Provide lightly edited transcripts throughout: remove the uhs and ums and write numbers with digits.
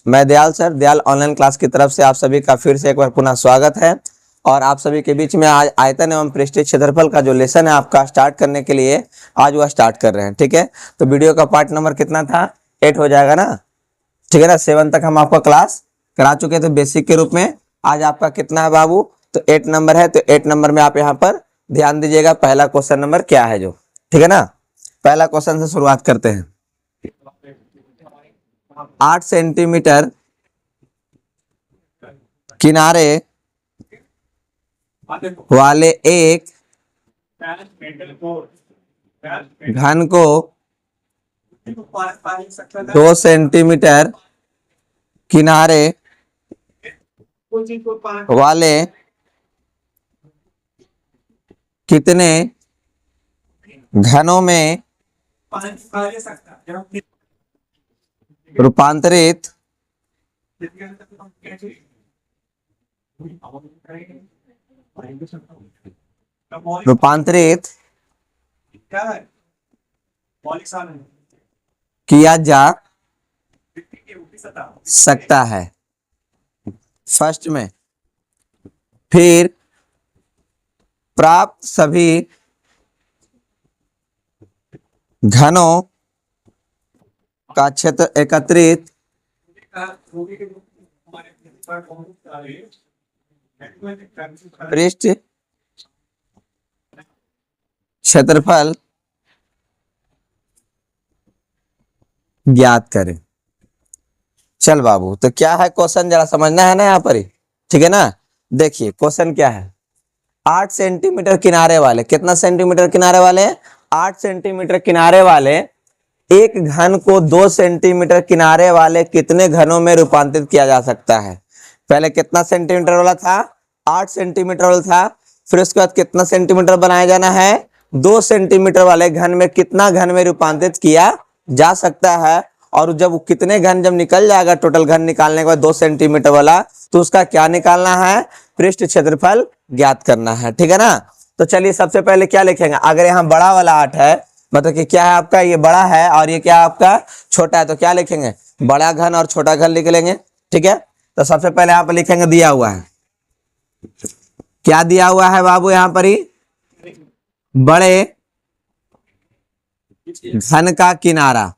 मैं Dayal sir, Dayal online class की तरफ से आप सभी का फिर से एक बार पुनः स्वागत है। और आप सभी के बीच में आज आयतन एवं पृष्ठीय क्षेत्रफल का जो लेसन है आपका स्टार्ट करने के लिए आज वह स्टार्ट कर रहे हैं। ठीक है, तो वीडियो का पार्ट नंबर कितना था? 8 हो जाएगा ना। ठीक है ना, 7 तक हम आपका क्लास करा चुके थे बेसिक के रूप में। आज आपका कितना है बाबू? तो 8 नंबर है। तो 8 नंबर में आप यहाँ पर ध्यान दीजिएगा, पहला क्वेश्चन नंबर क्या है जो। ठीक है ना, पहला क्वेश्चन से शुरुआत करते हैं। 8 सेंटीमीटर किनारे वाले एक घन को 2 सेंटीमीटर किनारे वाले कितने घनों में रूपांतरित किया जा सकता है। फर्स्ट में फिर प्राप्त सभी घनों का क्षेत्र एकत्रित पृष्ठ क्षेत्रफल ज्ञात करें। चल बाबू, तो क्या है क्वेश्चन, जरा समझना है ना यहाँ पर ही। ठीक है ना, देखिए क्वेश्चन क्या है। 8 सेंटीमीटर किनारे वाले, कितना सेंटीमीटर किनारे वाले? 8 सेंटीमीटर किनारे वाले एक घन को 2 सेंटीमीटर किनारे वाले कितने घनों में रूपांतरित किया जा सकता है। पहले कितना सेंटीमीटर वाला था? 8 सेंटीमीटर वाला था। फिर उसके बाद कितना सेंटीमीटर बनाया जाना है? 2 सेंटीमीटर वाले घन में कितना घन में रूपांतरित किया जा सकता है। और जब कितने घन जब निकल जाएगा, टोटल घन निकालने के बाद 2 सेंटीमीटर वाला, तो उसका क्या निकालना है? पृष्ठ क्षेत्रफल ज्ञात करना है। ठीक है ना, तो चलिए सबसे पहले क्या लिखेंगे। अगर यहाँ बड़ा वाला 8 है, मतलब कि क्या है आपका, ये बड़ा है और ये क्या आपका छोटा है, तो क्या लिखेंगे? बड़ा घन और छोटा घन लिख लेंगे। ठीक है, तो सबसे पहले यहाँ पर लिखेंगे, दिया हुआ है, क्या दिया हुआ है बाबू यहाँ पर ही? बड़े घन का किनारा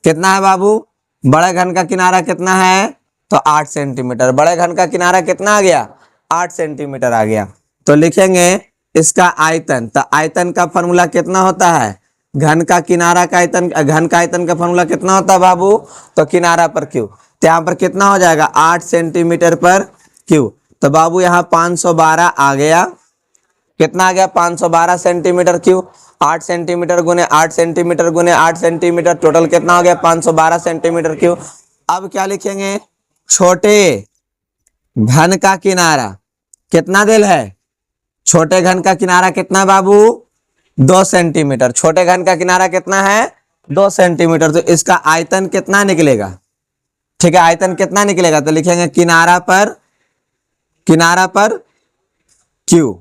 कितना है बाबू? बड़े घन का किनारा कितना है? तो 8 सेंटीमीटर। बड़े घन का किनारा कितना आ गया? 8 सेंटीमीटर आ गया। तो लिखेंगे इसका आयतन। तो आयतन का फॉर्मूला कितना होता है? घन का किनारा का आयतन, घन का आयतन का फॉर्मूला कितना होता है बाबू? तो किनारा पर क्यू। तो यहाँ पर कितना हो जाएगा? 8 सेंटीमीटर पर क्यू। तो बाबू यहाँ 512 आ गया। कितना आ गया? 512 सेंटीमीटर क्यू। 8 सेंटीमीटर गुने 8 सेंटीमीटर गुने 8 सेंटीमीटर, टोटल कितना हो गया? 512 सेंटीमीटर क्यू। अब क्या लिखेंगे? छोटे घन का किनारा कितना दिल है? छोटे घन का किनारा कितना बाबू? 2 सेंटीमीटर। छोटे घन का किनारा कितना है? 2 सेंटीमीटर। तो इसका आयतन कितना निकलेगा? ठीक है, आयतन कितना निकलेगा? तो लिखेंगे किनारा पर क्यू।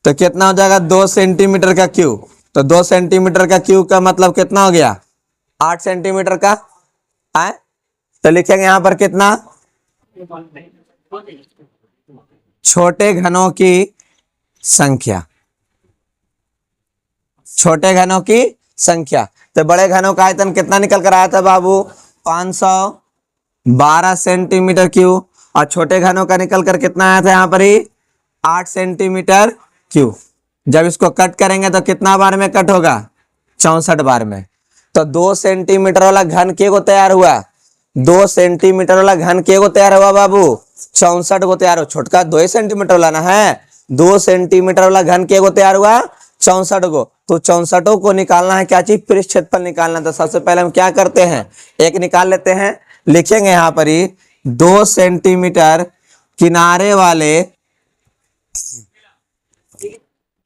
तो कितना हो जाएगा? 2 सेंटीमीटर का क्यू। तो 2 सेंटीमीटर का क्यू का मतलब कितना हो गया? 8 सेंटीमीटर का है। तो लिखेंगे यहां पर कितना? छोटे घनों की संख्या, छोटे घनों की संख्या। तो बड़े घनों का आयतन कितना निकल कर आया था बाबू? 512 सेंटीमीटर क्यू। और छोटे घनों का निकल कर कितना आया था यहाँ पर ही? 8 सेंटीमीटर क्यू। जब इसको कट करेंगे तो कितना बार में कट होगा? 64 बार में। तो 2 सेंटीमीटर वाला घन के को तैयार हुआ? 2 सेंटीमीटर वाला घन के को तैयार हुआ बाबू? 64 को तैयार हो। छोटका 2 सेंटीमीटर वाला ना है। 2 सेंटीमीटर वाला घन के को तैयार हुआ? 64 को। तो 64 को निकालना है क्या चीज? पृष्ठ क्षेत्रफल निकालना। तो सबसे पहले हम क्या करते हैं? एक निकाल लेते हैं। लिखेंगे यहाँ पर ही 2 सेंटीमीटर किनारे वाले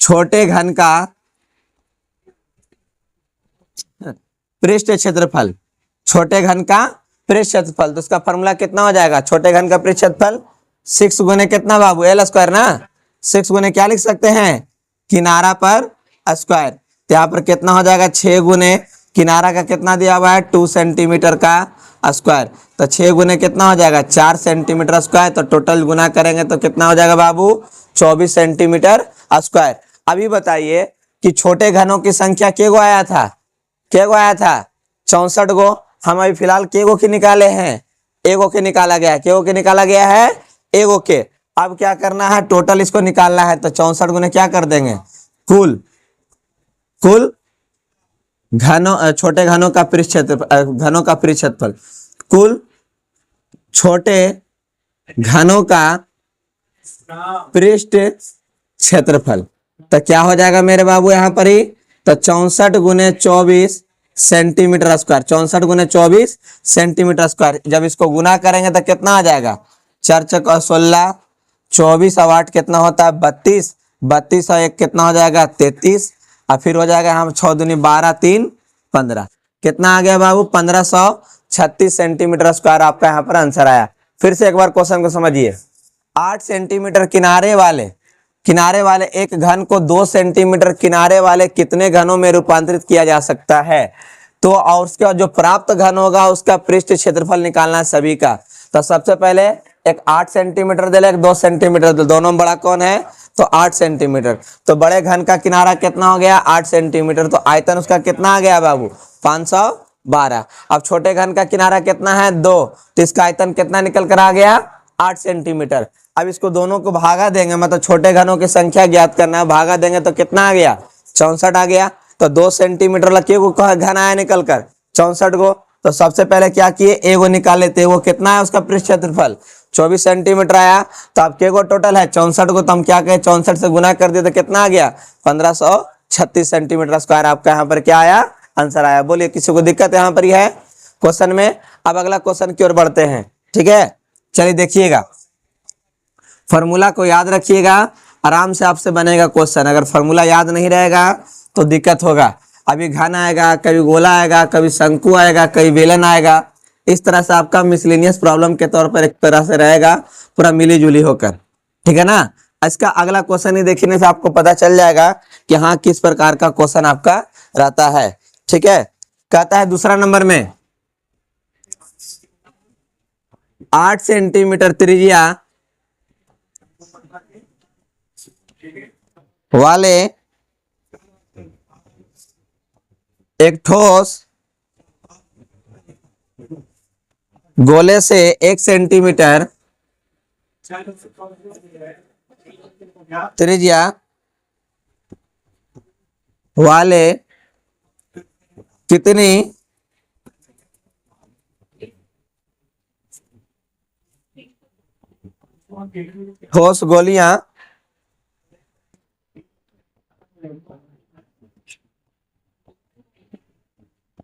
छोटे घन का पृष्ठ क्षेत्रफल, छोटे घन का पृष्ठ क्षेत्रफल। तो उसका फॉर्मूला कितना हो जाएगा? छोटे घन का पृष्ठ क्षेत्रफल 6 गुने कितना बाबू? एल स्क्वायर ना। 6 गुने क्या लिख सकते हैं? किनारा पर स्क्वायर। तो यहाँ पर कितना हो जाएगा? 6 गुने किनारा का कितना दिया हुआ है? 2 सेंटीमीटर का स्क्वायर। तो 6 गुने कितना हो जाएगा 4 सेंटीमीटर स्क्वायर। तो टोटल गुना करेंगे तो कितना हो जाएगा बाबू 24 सेंटीमीटर स्क्वायर। अभी बताइए कि छोटे घनों की संख्या के गो आया था, के गो आया था 64 गो। हम अभी फिलहाल के गो के निकाले हैं, एगो के निकाला गया है, के गो के निकाला गया है एगो के। अब क्या करना है टोटल इसको निकालना है। तो 64 गुने क्या कर देंगे कुल घनों छोटे घनों का पृष्ठ क्षेत्रफल, घनों का पृष्ठ क्षेत्रफल, कुल छोटे घनों का पृष्ठ क्षेत्रफल। तो क्या हो जाएगा मेरे बाबू यहाँ पर ही, तो 64 गुने 24 सेंटीमीटर स्क्वायर, 64 गुने 24 सेंटीमीटर स्क्वायर। जब इसको गुना करेंगे तो कितना आ जाएगा 4 चौक 16, 24 और 8 कितना होता है 32, 32 और 1 कितना हो जाएगा 33, और फिर हो जाएगा हम 6 दूनी 12 3 15, कितना आ गया बाबू 1536 सेंटीमीटर स्क्वायर आपका यहाँ पर आंसर आया। फिर से एक बार क्वेश्चन को समझिए। 8 सेंटीमीटर किनारे वाले एक घन को 2 सेंटीमीटर किनारे वाले कितने घनों में रूपांतरित किया जा सकता है। तो और उसका जो प्राप्त घन होगा उसका पृष्ठ क्षेत्रफल निकालना है सभी का। तो सबसे पहले एक 8 सेंटीमीटर दे, एक 2 सेंटीमीटर दे, दोनों में बड़ा कौन है तो 8 सेंटीमीटर। तो बड़े घन का किनारा कितना हो गया 8 सेंटीमीटर। तो आयतन उसका कितना आ गया बाबू 512। अब छोटे घन का किनारा कितना है 2, तो इसका आयतन कितना निकल कर आ गया 8 सेंटीमीटर। अब इसको दोनों को भागा देंगे, मतलब छोटे घनों की संख्या ज्ञात करना है, भागा देंगे तो कितना आ गया 64 आ गया। तो 2 सेंटीमीटर लगे को घन आया निकल कर 64 गो। तो सबसे पहले क्या किए एगो निकाल लेते हैं, वो कितना है उसका पृष्ठ क्षेत्रफल 24 सेंटीमीटर आया। तो अब के गो टोटल है 64 को, तो हम क्या कहें 64 से गुना कर दिए तो कितना आ गया 1536 सेंटीमीटर स्क्वायर आपका यहाँ पर क्या आया आंसर आया। बोलिए किसी को दिक्कत यहाँ पर ही है क्वेश्चन में। अब अगला क्वेश्चन की ओर बढ़ते हैं, ठीक है। चलिए देखिएगा, फॉर्मूला को याद रखिएगा, आराम से आपसे बनेगा क्वेश्चन। अगर फॉर्मूला याद नहीं रहेगा तो दिक्कत होगा। अभी घन आएगा, कभी गोला आएगा, कभी शंकु आएगा, कभी बेलन आएगा। इस तरह से आपका मिसलेनियस प्रॉब्लम के तौर पर एक तरह से रहेगा पूरा मिली जुली होकर, ठीक है ना। इसका अगला क्वेश्चन ही देखने से आपको पता चल जाएगा कि हाँ किस प्रकार का क्वेश्चन आपका रहता है, ठीक है। कहता है दूसरा नंबर में 8 सेंटीमीटर त्रिज्या वाले एक ठोस गोले से 1 सेंटीमीटर त्रिज्या वाले कितनी ठोस गोलियां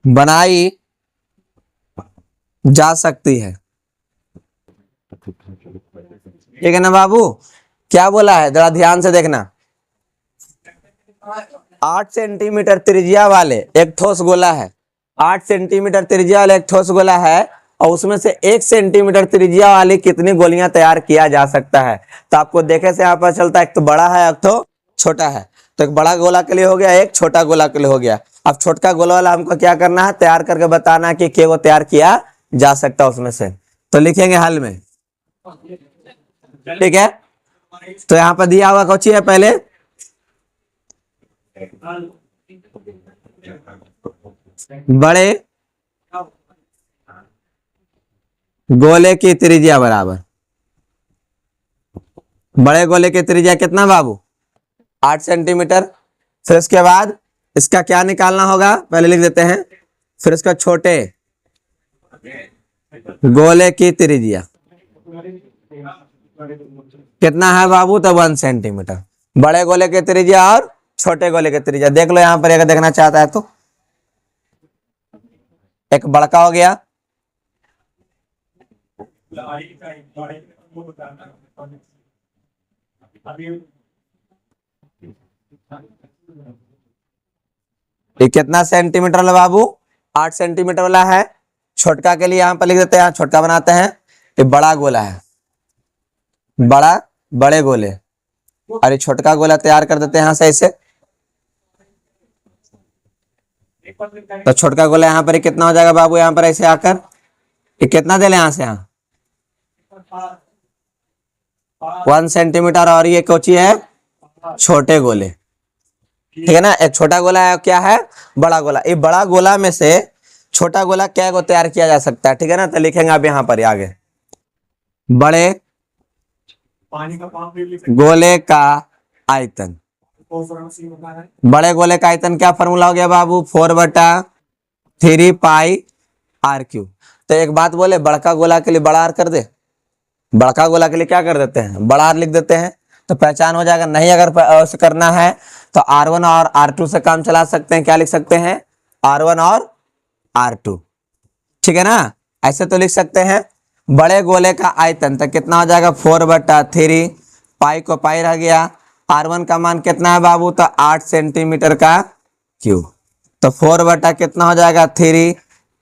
बनाई जा सकती है। ठीक है ना बाबू, क्या बोला है जरा ध्यान से देखना। 8 सेंटीमीटर त्रिज्या वाले एक ठोस गोला है, 8 सेंटीमीटर त्रिज्या वाले एक ठोस गोला है, और उसमें से 1 सेंटीमीटर त्रिज्या वाली कितनी गोलियां तैयार किया जा सकता है। तो आपको देखे से यहाँ पर चलता है एक तो बड़ा है एक तो छोटा है। तो एक बड़ा गोला के लिए हो गया, एक छोटा गोला के लिए हो गया। अब छोटका गोला वाला हमको क्या करना है तैयार करके बताना है कि क्या वो तैयार किया जा सकता है उसमें से। तो लिखेंगे हल में, ठीक है। तो यहाँ पर दिया हुआ कौन है पहले बड़े गोले की त्रिज्या बराबर, बड़े गोले की त्रिज्या कितना बाबू 8 सेंटीमीटर। फिर उसके बाद इसका क्या निकालना होगा पहले लिख देते हैं। फिर इसका छोटे गोले की त्रिज्या कितना है बाबू तो 1 सेंटीमीटर। बड़े गोले की त्रिज्या और छोटे गोले की त्रिज्या देख लो यहाँ पर अगर देखना चाहता है तो। एक बड़का हो गया, ये कितना सेंटीमीटर वाला बाबू 8 सेंटीमीटर वाला है। छोटका के लिए यहाँ पर लिख देते हैं, छोटका बनाते हैं। ये बड़ा गोला है, बड़े गोले, और ये छोटका गोला तैयार कर देते हैं यहाँ से ऐसे। तो छोटका गोला यहाँ पर कितना हो जाएगा बाबू यहाँ पर ऐसे आकर ये कितना दे ले यहाँ से यहाँ 1 सेंटीमीटर, और ये कोची है छोटे गोले, ठीक है ना। एक छोटा गोला है, क्या है बड़ा गोला। ये बड़ा गोला में से छोटा गोला क्या को तैयार किया जा सकता है, ठीक है ना। तो लिखेंगे आप यहाँ पर आगे, बड़े गोले का आयतन। बड़े गोले का आयतन क्या फॉर्मूला हो गया बाबू, 4/3 पाई आर क्यू। तो एक बात बोले, बड़का गोला के लिए बड़ा आर कर दे, बड़का गोला के लिए क्या कर देते हैं बड़ा आर लिख देते हैं, तो पहचान हो जाएगा। नहीं अगर ऐसे करना है तो R1 और R2 से काम चला सकते हैं, क्या लिख सकते हैं R1 और R2, ठीक है ना। ऐसे तो लिख सकते हैं। बड़े गोले का आयतन तो कितना हो जाएगा 4/3, पाई को पाई रह गया। R1 का मान कितना है बाबू, तो 8 सेंटीमीटर का क्यूब। तो 4 कितना हो जाएगा 3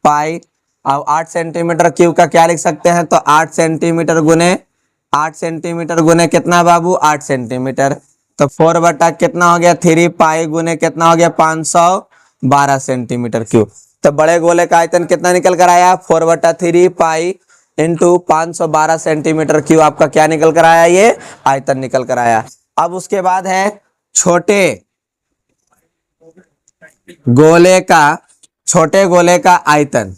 पाई। अब 8 सेंटीमीटर क्यूब का क्या लिख सकते हैं, तो 8 सेंटीमीटर गुने 8 सेंटीमीटर गुने कितना बाबू 8 सेंटीमीटर। तो 4 कितना हो गया 3 पाई गुने कितना हो गया 512 सेंटीमीटर क्यूब। तो बड़े गोले का आयतन कितना निकल कर आया 4/3 पाई इंटू 512 सेंटीमीटर क्यूब। आपका क्या निकल कर आया, ये आयतन निकल कर आया। अब उसके बाद है छोटे गोले का आयतन।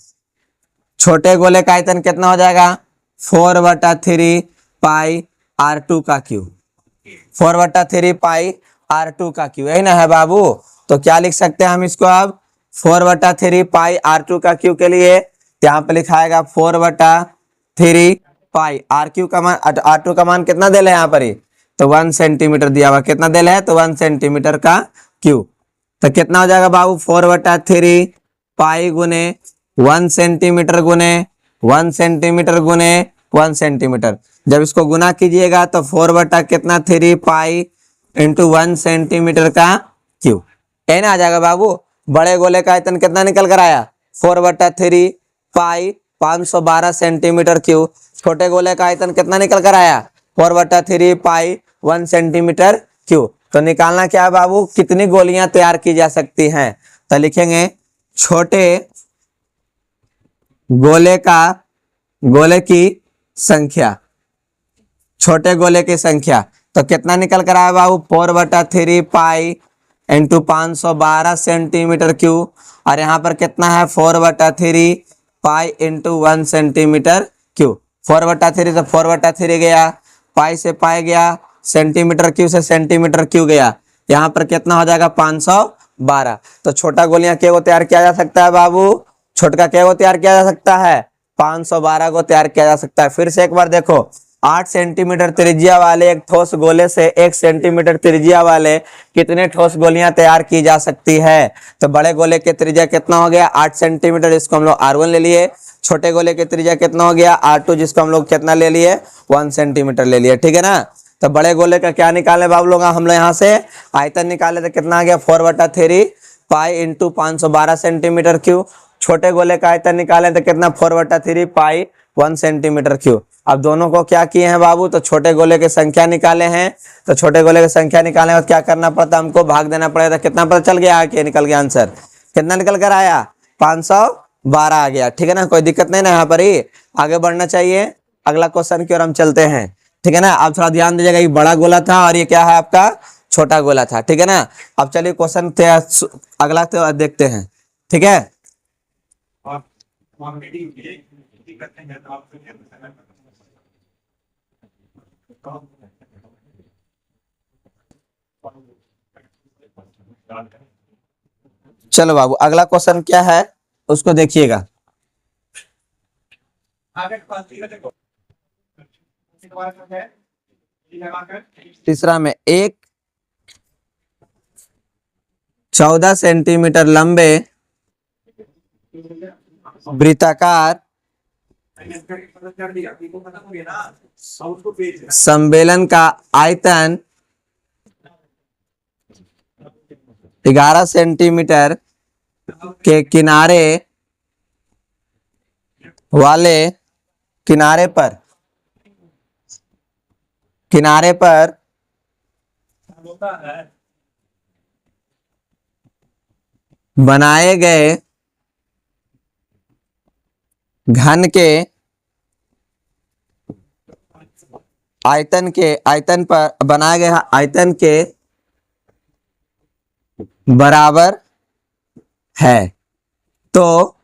छोटे गोले का आयतन कितना हो जाएगा 4/3 पाई R2 का क्यूब। 4/3 पाई R2 का क्यूब, यही ना है बाबू। तो क्या लिख सकते हैं हम इसको अब 4/3 पाई R2 का क्यूब के लिए यहाँ पे लिखाएगा 4/3 पाई R2 का मान कितना दे है यहाँ पर ही, तो 1 सेंटीमीटर दिया हुआ, कितना दे है तो 1 सेंटीमीटर का क्यूब। तो कितना हो जाएगा बाबू 4/3 पाई गुने 1 सेंटीमीटर गुने 1 सेंटीमीटर गुने 1 सेंटीमीटर। जब इसको गुना कीजिएगा तो 4/3 पाई इंटू 1 सेंटीमीटर का क्यूब, यही ना आ जाएगा बाबू। बड़े गोले का आयतन कितना निकल कर आया 4/3 पाई 512 सेंटीमीटर क्यूब। छोटे गोले का आयतन कितना निकल कर आया 4/3 पाई 1 सेंटीमीटर क्यूब। तो निकालना क्या है बाबू, कितनी गोलियां तैयार की जा सकती हैं। तो लिखेंगे छोटे गोले की संख्या, छोटे गोले की संख्या। तो कितना निकल कर आया बाबू 4/3 पाई इंटू 512 सेंटीमीटर क्यूब। और यहाँ पर कितना है 4/3 पाई इंटू 1 सेंटीमीटर क्यूब। 4/3 से 4/3 गया, पाई से पाई गया, सेंटीमीटर क्यूब से सेंटीमीटर क्यूब गया। यहाँ पर कितना हो जाएगा 512। तो छोटा गोलियां क्या को तैयार किया जा सकता है बाबू, छोटका क्या को तैयार किया जा सकता है 512 को तैयार किया जा सकता है। फिर से एक बार देखो, 8 सेंटीमीटर त्रिज्या वाले एक ठोस गोले से 1 सेंटीमीटर त्रिज्या वाले कितने ठोस गोलियां तैयार की जा सकती है। तो बड़े गोले के त्रिज्या कितना हो गया 8 सेंटीमीटर, इसको हम लोग R1 ले लिए। छोटे गोले के त्रिज्या कितना हो गया R2, जिसको हम लोग कितना ले लिए 1 सेंटीमीटर ले लिए, ठीक है ना। तो बड़े गोले का क्या निकाले बाबू लोग, हम लोग यहाँ से आयतन निकाले तो कितना आ गया 4/3 पाई इंटू 512 सेंटीमीटर क्यूब। छोटे गोले का आयतन निकाले तो कितना 4/3 पाई 1 सेंटीमीटर क्यूब। अब दोनों को क्या किए हैं बाबू, तो छोटे गोले की संख्या निकाले हैं। तो छोटे गोले की संख्या निकालने में क्या करना पड़ता है, हमको भाग देना पड़ेगा। तो कितना पता चल गया आके निकल गया आंसर, कितना निकल कर आया 512 आ गया, ठीक है ना। कोई दिक्कत नहीं ना, यहाँ पर ही आगे बढ़ना चाहिए। अगला क्वेश्चन की ओर हम चलते हैं, ठीक है ना। आप थोड़ा ध्यान दीजिएगा, ये बड़ा गोला था और ये क्या है आपका छोटा गोला था, ठीक है ना। अब चलिए क्वेश्चन अगला तो देखते हैं, ठीक है। चलो बाबू अगला क्वेश्चन क्या है उसको देखिएगा। तीसरा में एक 14 सेंटीमीटर लंबे वृत्ताकार सम्मेलन का आयतन 11 सेंटीमीटर के किनारे वाले किनारे पर बनाए गए घन के आयतन पर बनाया गया आयतन के बराबर है। तो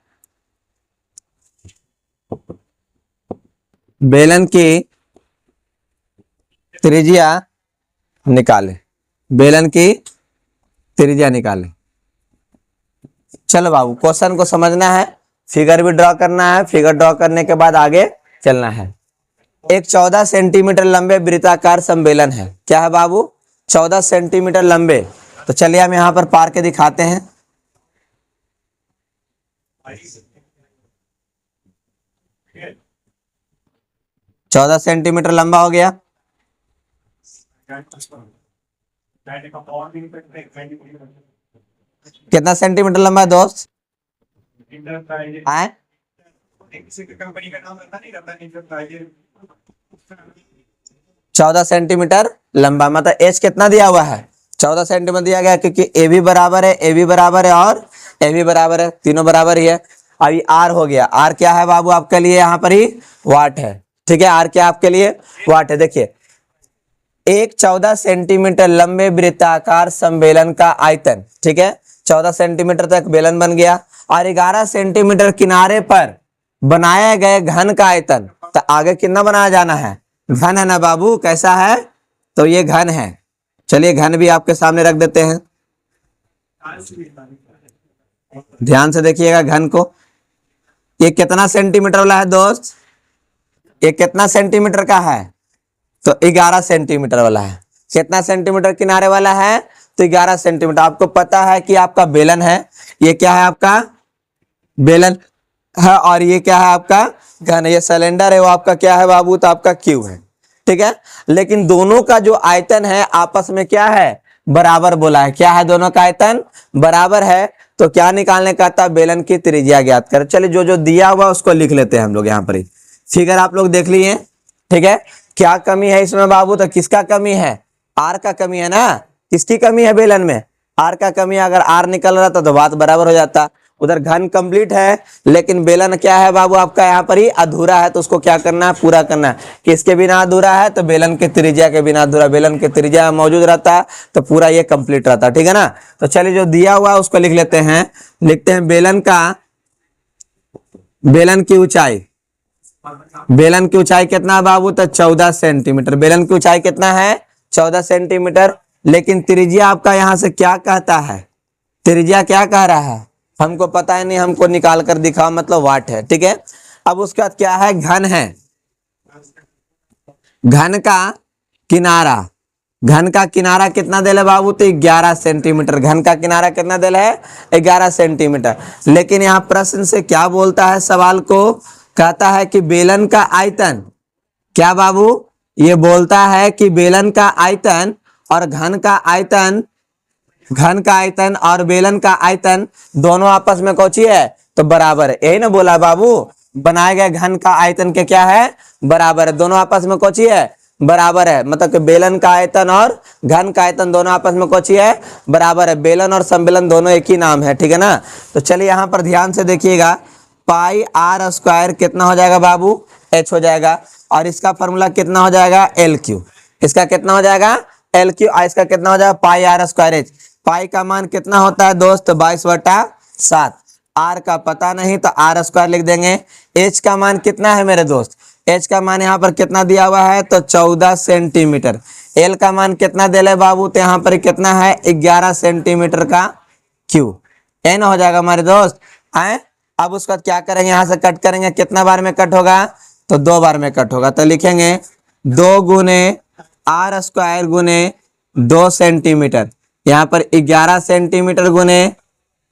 बेलन की त्रिज्या निकाले, बेलन की त्रिज्या निकाले। चलो बाबू, क्वेश्चन को समझना है, फिगर भी ड्रॉ करना है, फिगर ड्रॉ करने के बाद आगे चलना है। एक 14 सेंटीमीटर लंबे वृत्ताकार संबेलन है। क्या है बाबू? 14 सेंटीमीटर लंबे। तो चलिए हम यहां पर पार के दिखाते हैं। चौदह सेंटीमीटर लंबा हो गया। कितना सेंटीमीटर लंबा है दोस्त? आए 14 सेंटीमीटर लंबा, मतलब एच कितना दिया हुआ है? 14 सेंटीमीटर दिया गया, क्योंकि ए भी बराबर है, ए भी बराबर है और ए भी बराबर है, तीनों बराबर ही है। अभी आर हो गया। आर क्या है बाबू आपके लिए? यहाँ पर ही वाट है। ठीक है, आर क्या आपके लिए? वाट है। देखिए, एक 14 सेंटीमीटर लंबे वृत्ताकार संबेलन का आयतन, ठीक है, 14 सेंटीमीटर तक बेलन बन गया, और 11 सेंटीमीटर किनारे पर बनाए गए घन का आयतन। तो आगे कितना बनाया जाना है? घन है ना बाबू? कैसा है? तो ये घन है। चलिए घन भी आपके सामने रख देते हैं, ध्यान से देखिएगा घन को। ये कितना सेंटीमीटर वाला है दोस्त? ये कितना सेंटीमीटर का है? तो 11 सेंटीमीटर वाला है। कितना सेंटीमीटर किनारे वाला है? तो 11 सेंटीमीटर। आपको पता है कि आपका बेलन है, ये क्या है? आपका बेलन है, और ये क्या है? आपका घन। ये सिलेंडर है, वो आपका क्या है बाबू? तो आपका क्यू है। ठीक है, लेकिन दोनों का जो आयतन है आपस में क्या है? बराबर बोला है। क्या है? दोनों का आयतन बराबर है। तो क्या निकालने का था? बेलन की त्रिज्या ज्ञात कर। चलिए जो जो दिया हुआ उसको लिख लेते हैं हम लोग यहाँ पर ही। फिगर आप लोग देख लिए, ठीक है। क्या कमी है इसमें बाबू? तो किसका कमी है? आर का कमी है ना। किसकी कमी है बेलन में? आर का कमी है। अगर आर निकल रहा था तो बात बराबर हो जाता। उधर घन कंप्लीट है, लेकिन बेलन क्या है बाबू आपका? यहाँ पर ही अधूरा है। तो उसको क्या करना है? पूरा करना है। किसके बिना अधूरा है? तो बेलन के त्रिज्या के बिना अधूरा। बेलन के त्रिज्या मौजूद रहता तो पूरा ये कंप्लीट रहता। ठीक है ना। तो चलिए जो दिया हुआ है उसको लिख लेते हैं। लिखते हैं बेलन की ऊंचाई। बेलन की ऊंचाई कितना बाबू? तो 14 सेंटीमीटर। बेलन की ऊंचाई कितना है? 14 सेंटीमीटर। लेकिन त्रिज्या आपका यहां से क्या कहता है? त्रिज्या क्या कह रहा है? हमको पता है नहीं, हमको निकाल कर दिखाओ, मतलब वाट है। ठीक है, अब उसके बाद क्या है? घन है। घन का किनारा। घन का किनारा कितना दिल है बाबू? तो 11 सेंटीमीटर। घन का किनारा कितना दिल है? 11 सेंटीमीटर। लेकिन यहाँ प्रश्न से क्या बोलता है? सवाल को कहता है कि बेलन का आयतन। क्या बाबू? ये बोलता है कि बेलन का आयतन और घन का आयतन, घन का आयतन और बेलन का आयतन दोनों आपस में कौची है? तो बराबर है। यही ना बोला बाबू? बनाए गए घन का आयतन के क्या है? बराबर है। दोनों आपस में कौची है? बराबर है। मतलब कि बेलन का आयतन और घन का आयतन दोनों आपस में कौची है? बराबर है। बेलन और संबेलन दोनों एक ही नाम है। ठीक है ना। तो चलिए यहाँ पर ध्यान से देखिएगा। पाई आर स्क्वायर कितना हो जाएगा बाबू? एच हो जाएगा। और इसका फॉर्मूला कितना हो जाएगा? L Q. इसका कितना हो जाएगा? L Q. इसका कितना हो जाएगा? पाई आर स्क्वायर एच। पाई का मान कितना होता है दोस्त? 22/7। आर का पता नहीं तो आर स्क्वायर लिख देंगे। एच का मान कितना है मेरे दोस्त? एच का मान यहाँ पर कितना दिया हुआ है? तो 14 सेंटीमीटर। एल का मान कितना दिया है बाबू? तो यहाँ पर कितना है? 11 सेंटीमीटर का क्यू। एन हो जाएगा हमारे दोस्त। आए अब उसके बाद क्या करेंगे? यहाँ से कट करेंगे। कितना बार में कट होगा? तो 2 बार में कट होगा। तो लिखेंगे 2 गुने आर स्क्वायर गुने 2 सेंटीमीटर। यहाँ पर 11 सेंटीमीटर गुने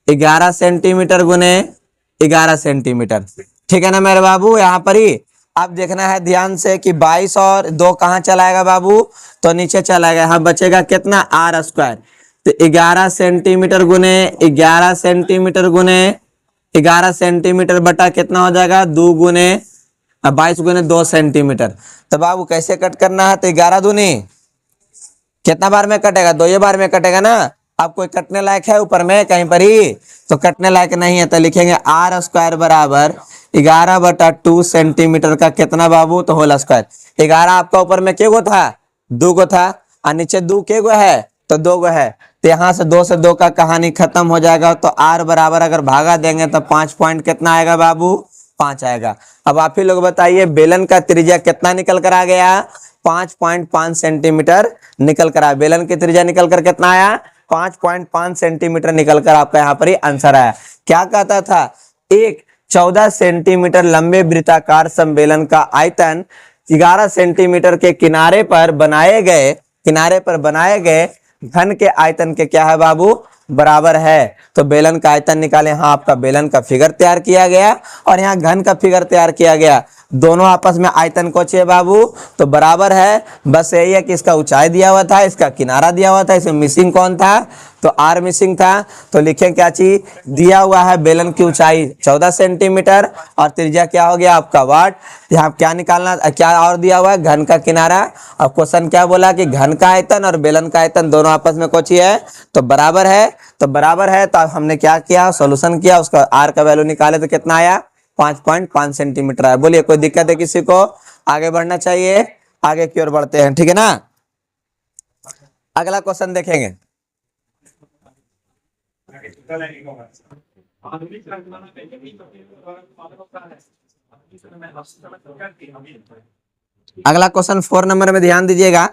11 सेंटीमीटर गुने 11 सेंटीमीटर। ठीक है ना मेरे बाबू? यहाँ पर ही अब देखना है ध्यान से कि 22 और 2 कहाँ चलाएगा बाबू? तो नीचे चलाएगा। यहाँ बचेगा कितना? R square. तो 11 सेंटीमीटर गुने 11 सेंटीमीटर गुने 11 सेंटीमीटर बटा कितना हो जाएगा? 2 गुने 22 गुने 2 सेंटीमीटर। तो बाबू कैसे कट करना है? तो 11 दूनी कितना बार में कटेगा? 2 बार में कटेगा ना। अब कोई कटने लायक है ऊपर में कहीं पर ही? तो कटने लायक नहीं है, तो लिखेंगे आर स्क्वायर बराबर 11/2 सेंटीमीटर का कितना बाबू? तो होल स्क्वायर। 11 आपका ऊपर में के गो था? 2 गो था, और नीचे 2 के गो है? तो 2 गो है। तो यहाँ से 2 से 2 का कहानी खत्म हो जाएगा। तो आर बराबर अगर भागा देंगे तो 5 पॉइंट कितना आएगा बाबू? 5 आएगा। अब आप ही लोग बताइए बेलन का त्रिज्या कितना निकल कर आ गया? 5.5 सेंटीमीटर निकल कर आया। बेलन की त्रिज्या निकल कर कितना आया? 5.5 सेंटीमीटर निकल कर आपका यहाँ पर ही आंसर आया। क्या कहता था? एक 14 सेंटीमीटर लंबे वृत्ताकार सम्मेलन का आयतन 11 सेंटीमीटर के किनारे पर बनाए गए घन के आयतन के क्या है बाबू? बराबर है। तो बेलन का आयतन निकाले। हाँ, आपका बेलन का फिगर तैयार किया गया और यहाँ घन का फिगर तैयार किया गया। दोनों आपस में आयतन को चाहिए बाबू, तो बराबर है। बस यही है कि इसका ऊंचाई दिया हुआ था, इसका किनारा दिया हुआ था, इसमें मिसिंग कौन था? तो आर मिसिंग था। तो लिखे क्या चीज दिया हुआ है? बेलन की ऊंचाई 14 सेंटीमीटर और त्रिज्या क्या हो गया आपका? वाट। यहाँ क्या निकालना, क्या और दिया हुआ है? घन का किनारा। और क्वेश्चन क्या बोला कि घन का आयतन और बेलन का आयतन दोनों आपस में कोची है? तो बराबर है। तो बराबर है, तो हमने क्या किया? सॉल्यूशन किया, उसका आर का वैल्यू निकाले तो कितना आया? 5.5 सेंटीमीटर है। बोलिए कोई दिक्कत है किसी को? आगे बढ़ना चाहिए, आगे की ओर बढ़ते हैं, ठीक है ना। अगला क्वेश्चन देखेंगे। अगला क्वेश्चन 4 नंबर में ध्यान दीजिएगा।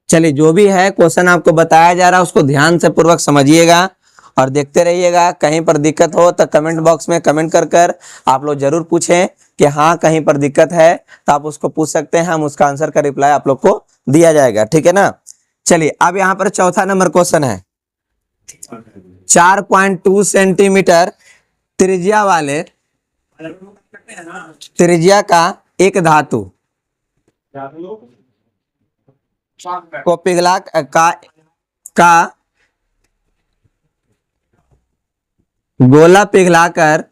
चलिए, जो भी है क्वेश्चन आपको बताया जा रहा है उसको ध्यान से पूर्वक समझिएगा और देखते रहिएगा। कहीं पर दिक्कत हो तो कमेंट बॉक्स में कमेंट कर आप लोग जरूर पूछें कि हाँ कहीं पर दिक्कत है, तो आप उसको पूछ सकते हैं, हम उसका आंसर का रिप्लाई आप लोग को दिया जाएगा, ठीक है ना। चलिए, अब यहाँ पर चौथा नंबर क्वेश्चन है। 4.2 सेंटीमीटर त्रिज्या का एक धातु को गोला पिघलाकर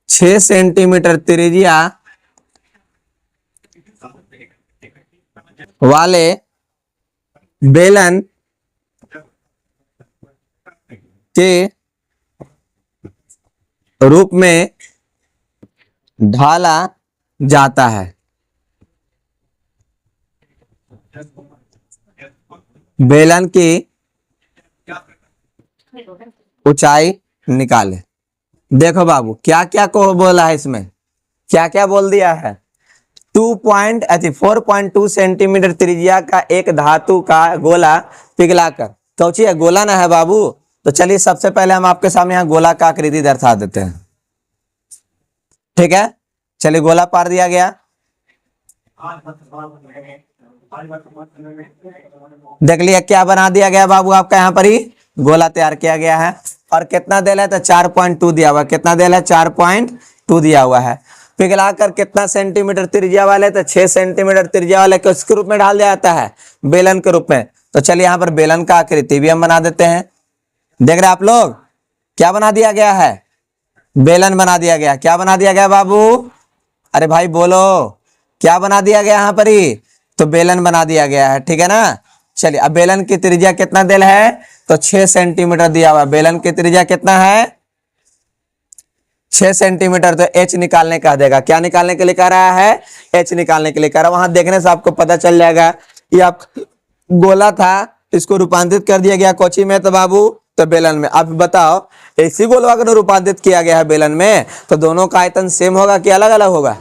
6 सेंटीमीटर त्रिज्या वाले बेलन के रूप में ढाला जाता है। बेलन की ऊंचाई निकाले। देखो बाबू क्या क्या को बोला है, इसमें क्या क्या बोल दिया है? 4.2 सेंटीमीटर त्रिज्या का एक धातु का गोला पिघलाकर, कौची है? गोला ना है बाबू। तो चलिए सबसे पहले हम आपके सामने यहाँ गोला का आकृति दर्शा देते हैं, ठीक है। चलिए, गोला पार दिया गया। देख लिया क्या बना दिया गया बाबू? आपका यहाँ पर ही गोला तैयार किया गया है। और कितना दिया है? तो 4.2 दिया हुआ है। कितना दिया है? 4.2 दिया हुआ है। पिघलाकर कितना सेंटीमीटर त्रिज्या वाले? तो 6 सेंटीमीटर त्रिज्या वाले को इसके रूप में ढाल दिया जाता है, बेलन के रूप में। तो चलिए यहाँ पर बेलन का आकृति भी हम बना देते हैं। देख रहे आप लोग क्या बना दिया गया है? बेलन बना दिया गया। क्या बना दिया गया बाबू? अरे भाई बोलो, क्या बना दिया गया यहाँ पर ही? तो बेलन बना दिया गया है, ठीक है ना। चलिए, अब बेलन की त्रिज्या कितना दिया है? तो 6 सेंटीमीटर दिया हुआ। बेलन की त्रिज्या कितना है? 6 सेंटीमीटर। तो एच निकालने का देगा। क्या निकालने के लिए कह रहा है? एच निकालने के लिए कह रहा है। वहां देखने से आपको पता चल जाएगा। ये आप गोला था, इसको रूपांतरित कर दिया गया कोची में? तो बाबू तो बेलन में। अब बताओ, इसी गोलवा को रूपांतरित किया गया है बेलन में, तो दोनों का आयतन सेम होगा कि अलग अलग होगा?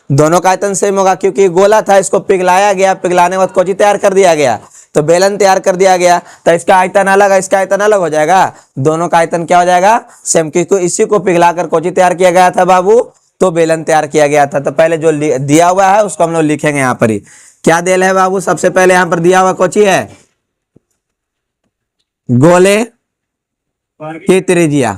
दोनों का आयतन सेम होगा, क्योंकि गोला था, इसको पिघलाया गया, पिघलाने के बाद कोची तैयार कर दिया गया, तो बेलन तैयार कर दिया गया। तो इसका आयतन अलग है, इसका आयतन अलग हो जाएगा। दोनों का आयतन क्या हो जाएगा? सेम, क्योंकि इसी को पिघलाकर कोची तैयार किया गया था बाबू? तो बेलन तैयार किया गया था। तो पहले जो दिया हुआ है उसको हम लोग लिखेंगे यहाँ पर ही। क्या दिया है बाबू? सबसे पहले यहाँ पर दिया हुआ कोची है? गोले की त्रिज्या।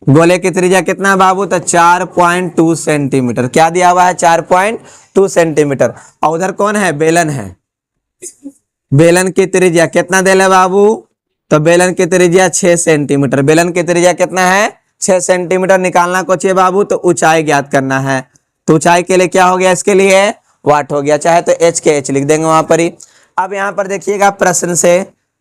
गोले की त्रिज्या कितना बाबू? तो 4.2 सेंटीमीटर। क्या दिया हुआ है? 4.2 सेंटीमीटर। और उधर कौन है? बेलन है। बेलन की त्रिज्या कितना दिया है बाबू? तो बेलन की त्रिज्या 6 सेंटीमीटर। बेलन की त्रिज्या कितना है? 6 सेंटीमीटर। निकालना को चाहिए बाबू, तो ऊंचाई ज्ञात करना है। तो ऊंचाई के लिए क्या हो गया, इसके लिए वाट हो गया, चाहे तो एच के एच लिख देंगे वहां पर ही। अब यहाँ पर देखिएगा प्रश्न से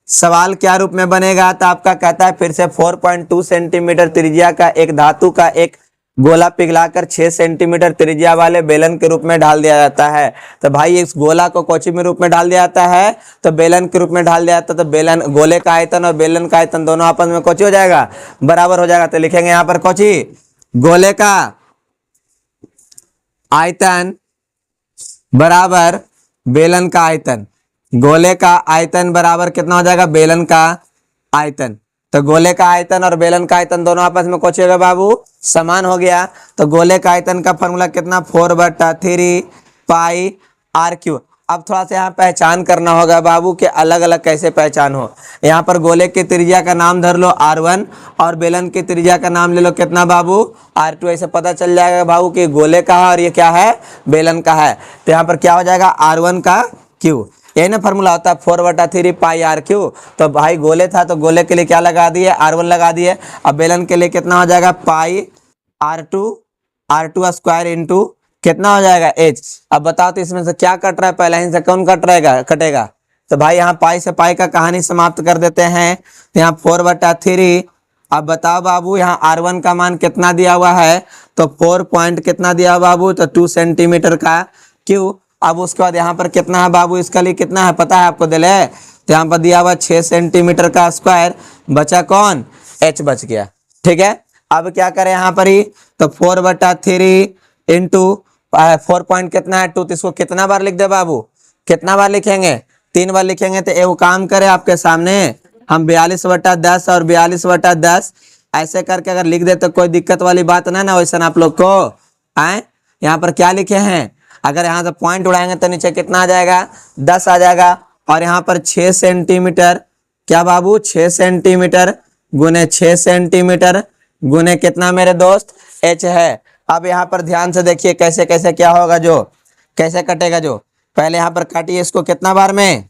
सवाल क्या रूप में बनेगा, तो आपका कहता है फिर से 4.2 सेंटीमीटर त्रिज्या का एक धातु का एक गोला पिघलाकर 6 सेंटीमीटर त्रिज्या वाले बेलन के रूप में ढाल दिया जाता है। तो भाई इस गोला को कोची में रूप में ढाल दिया जाता है, तो बेलन के रूप में ढाल दिया जाता है। तो बेलन, गोले का आयतन और बेलन का आयतन दोनों आपस में कोची हो जाएगा, बराबर हो जाएगा। तो लिखेंगे यहाँ पर कोची, गोले का आयतन बराबर बेलन का आयतन। गोले का आयतन बराबर कितना हो जाएगा, बेलन का आयतन। तो गोले का आयतन और बेलन का आयतन दोनों आपस में कुछ होगा बाबू, समान हो गया। तो गोले का आयतन का फॉर्मूला कितना, 4/3 पाई आर क्यू। अब थोड़ा सा यहाँ पहचान करना होगा बाबू कि अलग अलग कैसे पहचान हो। यहाँ पर गोले की त्रिज्या का नाम धर लो R1 और बेलन की त्रिज्या का नाम ले लो कितना बाबू, R2। ऐसे पता चल जाएगा बाबू कि गोले का है और ये क्या है, बेलन का है। तो यहाँ पर क्या हो जाएगा, R1 का क्यू। यही ना फॉर्मूला होता है 4/3 पाई आर क्यू। तो भाई गोले था तो गोले के लिए क्या लगा दिए, R1 लगा दिए। अब बेलन के लिए कितना हो जाएगा, पाई R2 स्क्वायर इंटू कितना हो जाएगा, H। अब बताओ तो इसमें से क्या कट रहा है, पहले ही से कौन कटेगा। तो भाई यहाँ पाई से पाई का कहानी समाप्त कर देते हैं। तो यहाँ 4/3। अब बताओ बाबू यहाँ R1 का मान कितना दिया हुआ है, तो 4 पॉइंट कितना दिया हुआ बाबू, तो 2 सेंटीमीटर का क्यू। अब उसके बाद यहाँ पर कितना है बाबू, इसका लिए कितना है पता है आपको, दिले। तो यहाँ पर दिया हुआ 6 सेंटीमीटर का स्क्वायर, बचा कौन, H बच गया। ठीक है, अब क्या करें यहाँ पर ही, तो 4/3 इंटू 4 पॉइंट कितना है 2। तो इसको कितना बार लिख दे बाबू, कितना बार लिखेंगे, 3 बार लिखेंगे। तो एक काम करें आपके सामने, हम 42/10 और 42/10 ऐसे करके अगर लिख दे तो कोई दिक्कत वाली बात ना वैसा आप लोग को आए। यहाँ पर क्या लिखे हैं, अगर यहाँ से पॉइंट उड़ाएंगे तो नीचे कितना आ जाएगा, 10 आ जाएगा। और यहाँ पर 6 सेंटीमीटर क्या बाबू, 6 सेंटीमीटर गुने 6 सेंटीमीटर गुने कितना मेरे दोस्त, H है। अब यहाँ पर ध्यान से देखिए कैसे कैसे क्या होगा, जो कैसे कटेगा। जो पहले यहाँ पर काटिए इसको, कितना बार में,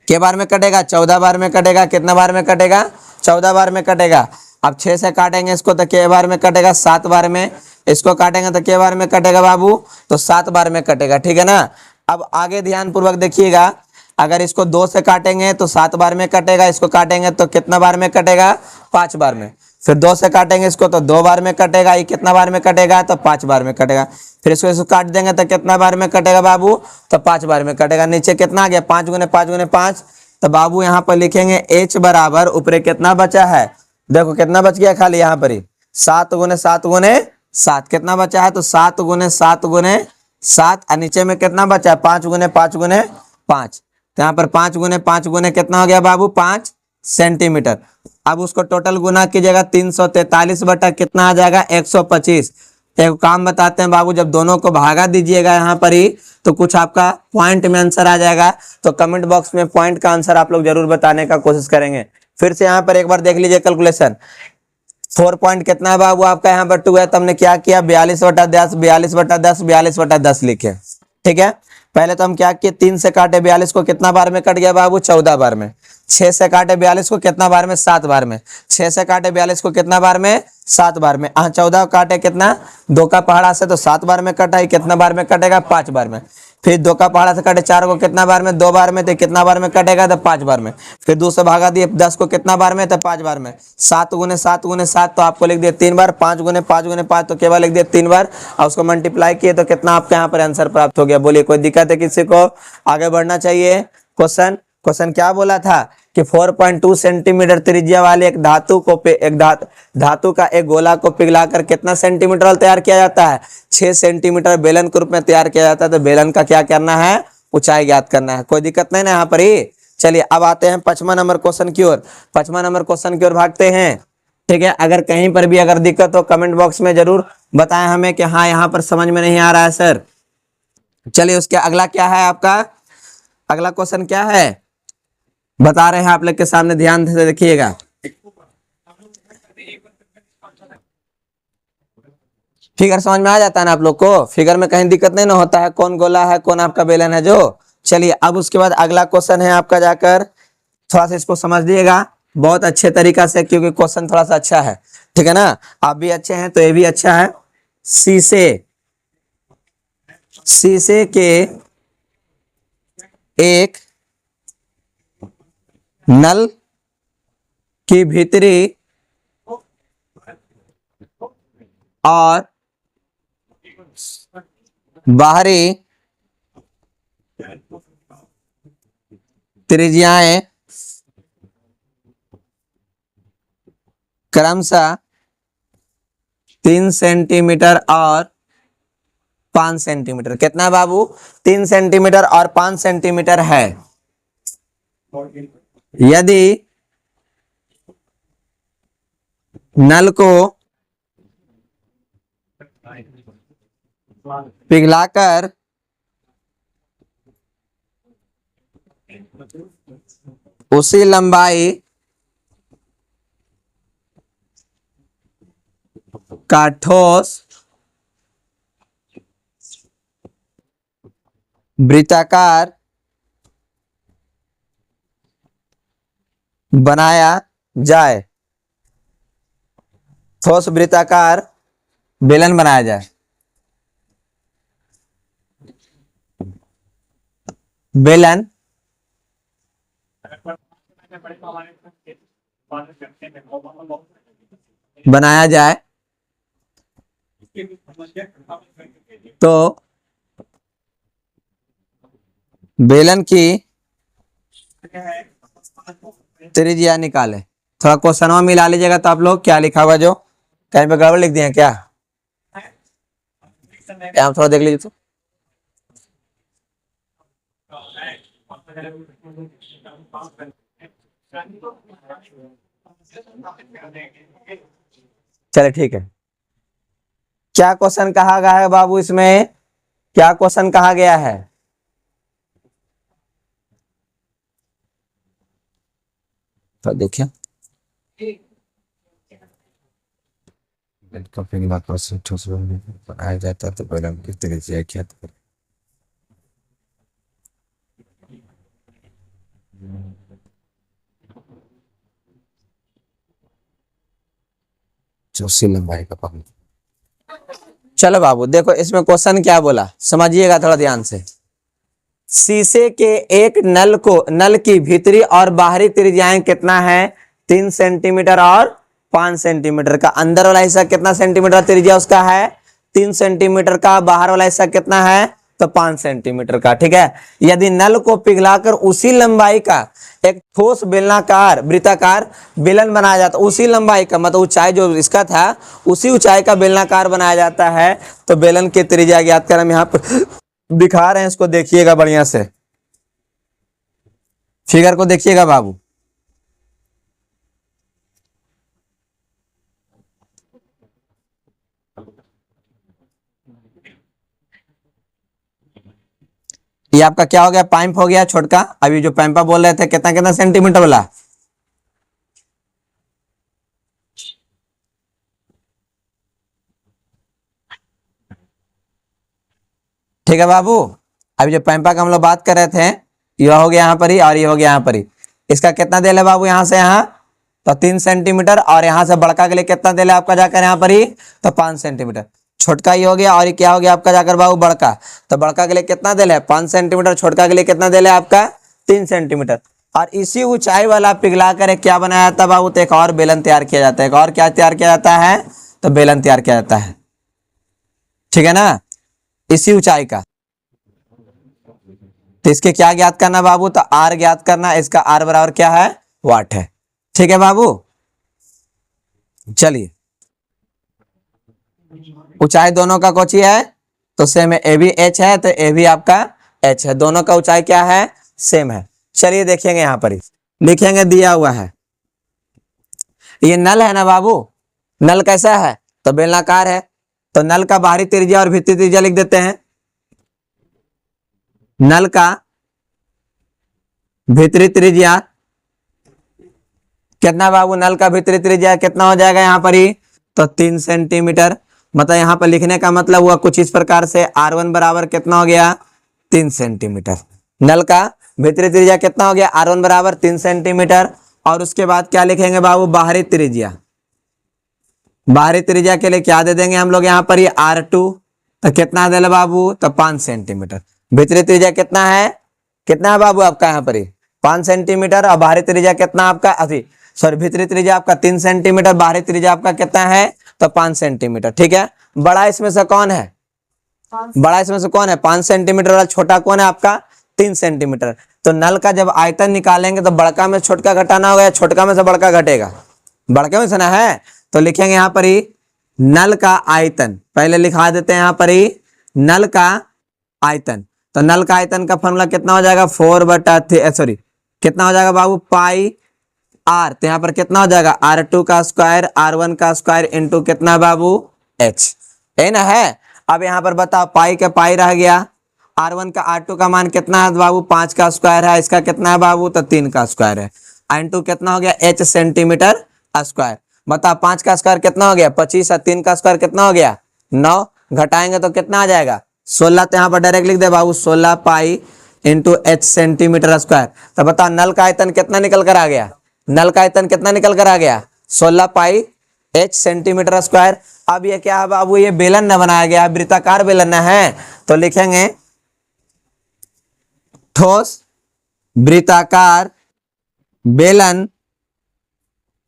के बार में कटेगा, 14 बार में कटेगा। कितना बार में कटेगा, 14 बार में कटेगा। अब 6 से काटेंगे इसको तो के बार में कटेगा, 7 बार में। इसको काटेंगे तो के बार में कटेगा बाबू, तो 7 बार में कटेगा। ठीक है ना। अब आगे ध्यान पूर्वक देखिएगा, अगर इसको 2 से काटेंगे तो 7 बार में कटेगा, इसको काटेंगे तो कितना बार में कटेगा, 5 बार में। फिर 2 से काटेंगे इसको तो 2 बार में कटेगा, ये कितना बार में कटेगा, तो 5 बार में कटेगा। फिर इसको काट देंगे तो कितना बार में कटेगा बाबू, तो 5 बार में कटेगा। नीचे कितना आ गया, 5 गुने 5 गुने 5। तो बाबू यहाँ पर लिखेंगे H बराबर, ऊपर कितना बचा है, देखो कितना बच गया खाली यहाँ पर ही, 7 गुने 7 गुने 7 कितना बचा है, तो 7 गुने 7 गुने 7। और नीचे में कितना बचा है, 5 गुने 5 गुने 5। तो यहाँ पर 5 गुने 5 गुने कितना हो गया बाबू, 5 सेंटीमीटर। अब उसको टोटल गुना कीजिएगा, 343 बटा कितना आ जाएगा, 125। एक काम बताते हैं बाबू, जब दोनों को भागा दीजिएगा यहाँ पर ही तो कुछ आपका पॉइंट में आंसर आ जाएगा। तो कमेंट बॉक्स में पॉइंट का आंसर आप लोग जरूर बताने का कोशिश करेंगे। फिर से यहाँ पर एक बार देख लीजिए कैलकुलेशन, 4 पॉइंट कितना है बाबू आपका, यहाँ पर 2 है। तो हमने क्या किया, 42/10 42/10 42/10 लिखे। ठीक है, पहले तो हम क्या किए, 3 से काटे 42 को, कितना बार में कट गया बाबू, 14 बार में। 6 से काटे 42 को कितना बार में, 7 बार में। 6 से काटे 42 को कितना बार में, 7 बार में। 14 काटे कितना, 2 का पहाड़ा से तो 7 बार में कटा, कितना बार में कटेगा, 5 बार में। फिर 2 का पहाड़ा से काटे 4 को कितना बार में, 2 बार में। तो कितना बार में कटेगा, तो 5 बार में। फिर 2 से भागा दिए 10 को कितना बार में, तो 5 बार में। 7 गुने 7 गुने 7 तो आपको लिख दिया 3 बार। 5 गुने 5 गुने 5 तो केवल लिख दिया 3 बार। और उसको मल्टीप्लाई किए तो कितना आपके यहाँ पर आंसर प्राप्त हो गया। बोलिए कोई दिक्कत है किसी को, आगे बढ़ना चाहिए। क्वेश्चन क्या बोला था कि 4.2 सेंटीमीटर त्रिज्या वाले एक धातु का एक गोला को पिघलाकर कितना सेंटीमीटर तैयार किया जाता है, 6 सेंटीमीटर बेलन के रूप में तैयार किया जाता है। तो बेलन का क्या करना है, ऊंचाई ज्ञात करना है। कोई दिक्कत नहीं ना यहाँ पर ही। चलिए अब आते हैं 5वां नंबर क्वेश्चन की ओर। 5वां नंबर क्वेश्चन की ओर भागते हैं। ठीक है, अगर कहीं पर भी अगर दिक्कत हो कमेंट बॉक्स में जरूर बताएं हमें कि हाँ यहाँ पर समझ में नहीं आ रहा है सर। चलिए उसके अगला क्या है आपका, अगला क्वेश्चन क्या है बता रहे हैं आप लोग के सामने, ध्यान से देखिएगा। फिगर समझ में आ जाता है ना आप लोग को, फिगर में कहीं दिक्कत नहीं ना होता है, कौन गोला है कौन आपका बेलन है जो। चलिए अब उसके बाद अगला क्वेश्चन है आपका, जाकर थोड़ा सा इसको समझ लीजिएगा बहुत अच्छे तरीका से, क्योंकि क्वेश्चन थोड़ा सा अच्छा है। ठीक है ना, आप भी अच्छे हैं तो ये भी अच्छा है। शीशे शीशे के एक नल की भीतरी और बाहरी त्रिज्याएं क्रमशः 3 सेंटीमीटर और 5 सेंटीमीटर। कितना बाबू? 3 सेंटीमीटर और 5 सेंटीमीटर है। यदि नल को पिघलाकर उसी लंबाई का ठोस वृत्ताकार बनाया जाए, ठोस वृत्ताकार बेलन बनाया जाए। बेलन बनाया जाए तो बेलन की त्रिज्या निकाले। थोड़ा क्वेश्चन में मिला लीजिएगा। तो आप लोग क्या लिखा हुआ, जो कहीं पे गड़बड़ लिख दिए हैं क्या? आप थोड़ा देख लीजिए तो। चले ठीक है। क्या क्वेश्चन कहा गया है बाबू? इसमें क्या क्वेश्चन कहा गया है? तो देखिए, बनाया जाता है तो बेलन की त्रिज्या क्या? उसी लंबाई का पानी। चलो बाबू देखो, इसमें क्वेश्चन क्या बोला समझिएगा थोड़ा ध्यान से। शीशे के एक नल की भीतरी और बाहरी त्रिज्याएं कितना है? 3 सेंटीमीटर और 5 सेंटीमीटर का। अंदर वाला हिस्सा कितना सेंटीमीटर त्रिज्या उसका है? 3 सेंटीमीटर का। बाहर वाला हिस्सा कितना है? तो 5 सेंटीमीटर का। ठीक है। यदि नल को पिघलाकर उसी लंबाई का एक ठोस बेलनाकार वृत्ताकार बेलन बनाया जाता, उसी लंबाई का मतलब ऊंचाई जो इसका था उसी ऊंचाई का बेलनाकार बनाया जाता है, तो बेलन की त्रिज्या ज्ञात कर। हम यहाँ पर दिखा रहे हैं, इसको देखिएगा बढ़िया से, फिगर को देखिएगा बाबू। ये आपका क्या हो गया? पाइप हो गया छोटका। अभी जो पाइपा बोल रहे थे कितना कितना सेंटीमीटर वाला? ठीक है बाबू। अभी जो पाइपा का हम लोग बात कर रहे थे, यह हो गया यहाँ पर ही और ये हो गया यहाँ पर ही। इसका कितना देल है बाबू? यहाँ से यहाँ तो 3 सेंटीमीटर, और यहाँ से बड़का के लिए कितना देल है आपका जाकर यहाँ पर ही? तो 5 सेंटीमीटर। छोटका ही हो गया, और ये क्या हो गया आपका जाकर बाबू? बड़का। तो बड़का के लिए कितना देल है? 5 सेंटीमीटर। छोटका के लिए कितना देल है आपका? 3 सेंटीमीटर। और इसी ऊंचाई वाला पिघला कर क्या बनाया जाता है बाबू? तो एक और बेलन तैयार किया जाता है। एक और क्या तैयार किया जाता है? तो बेलन तैयार किया जाता है। ठीक है ना, इसी ऊंचाई का। तो इसके क्या ज्ञात करना बाबू? तो आर ज्ञात करना। इसका आर बराबर क्या है? वाट है। ठीक है बाबू। चलिए, ऊंचाई दोनों का कोची है? तो सेम है। ए भी एच है तो ए भी आपका एच है। दोनों का ऊंचाई क्या है? सेम है। चलिए देखेंगे, यहां पर ही लिखेंगे, दिया हुआ है। ये नल है ना बाबू? नल कैसा है? तो बेलनाकार है। तो नल का बाहरी त्रिज्या और भीतरी त्रिज्या लिख देते हैं। नल का भीतरी त्रिज्या कितना बाबू? नल का भीतरी त्रिज्या कितना हो जाएगा यहाँ पर ही? तो 3 सेंटीमीटर। मतलब यहाँ पर लिखने का मतलब हुआ कुछ इस प्रकार से, R1 बराबर कितना हो गया? 3 सेंटीमीटर। नल का भीतरी त्रिज्या कितना हो गया? R1 बराबर 3 सेंटीमीटर। और उसके बाद क्या लिखेंगे बाबू? बाहरी त्रिज्या। बाहरी त्रिज्या के लिए क्या दे देंगे हम लोग यहाँ पर? ये R2 तो कितना दिल बाबू, तो 5 सेंटीमीटर। भीतरी त्रिज्या कितना है बाबू आपका यहाँ पर 5 सेंटीमीटर, और बाहरी त्रिज्या कितना आपका अभी, सॉरी भीतरी त्रिज्या आपका 3 सेंटीमीटर, बाहरी त्रिज्या आपका कितना है, तो 5 सेंटीमीटर। ठीक है, बड़ा इसमें से कौन है, बड़ा इसमें से कौन है 5 सेंटीमीटर वाला, छोटा कौन है आपका 3 सेंटीमीटर। तो नल का जब आयतन निकालेंगे तो बड़का में छोटका घटाना होगा या छोटका में से बड़का घटेगा, बड़के में से ना है। तो लिखेंगे यहाँ पर ही नल का आयतन, पहले लिखा देते हैं यहाँ पर ही नल का आयतन। तो नल का आयतन का फॉर्मूला कितना हो जाएगा 4/3, सॉरी कितना हो जाएगा बाबू पाई आर, तो यहाँ पर कितना हो जाएगा R2 का स्क्वायर R1 का स्क्वायर इंटू कितना बाबू H, है ना है। अब यहाँ पर बताओ पाई के पाई रह गया, R1 का R2 का मान कितना है बाबू 5 का स्क्वायर है, इसका कितना है बाबू तो 3 का स्क्वायर है, इंटू कितना हो गया H सेंटीमीटर स्क्वायर। बताओ 5 का स्क्वायर कितना हो गया 25 और 3 का स्क्वायर कितना हो गया 9, घटाएंगे तो कितना आ जाएगा 16। तो यहाँ पर डायरेक्ट लिख दे बाबू 16 pi into H centimetre square. तो बताओ नल का आयतन कितना निकल कर आ गया, नल का आयतन कितना निकल कर आ गया 16 पाई H सेंटीमीटर स्क्वायर। अब ये क्या है बाबू, ये बेलन न बनाया गया, वृत्ताकार बेलन न है। तो लिखेंगे ठोस वृत्ताकार बेलन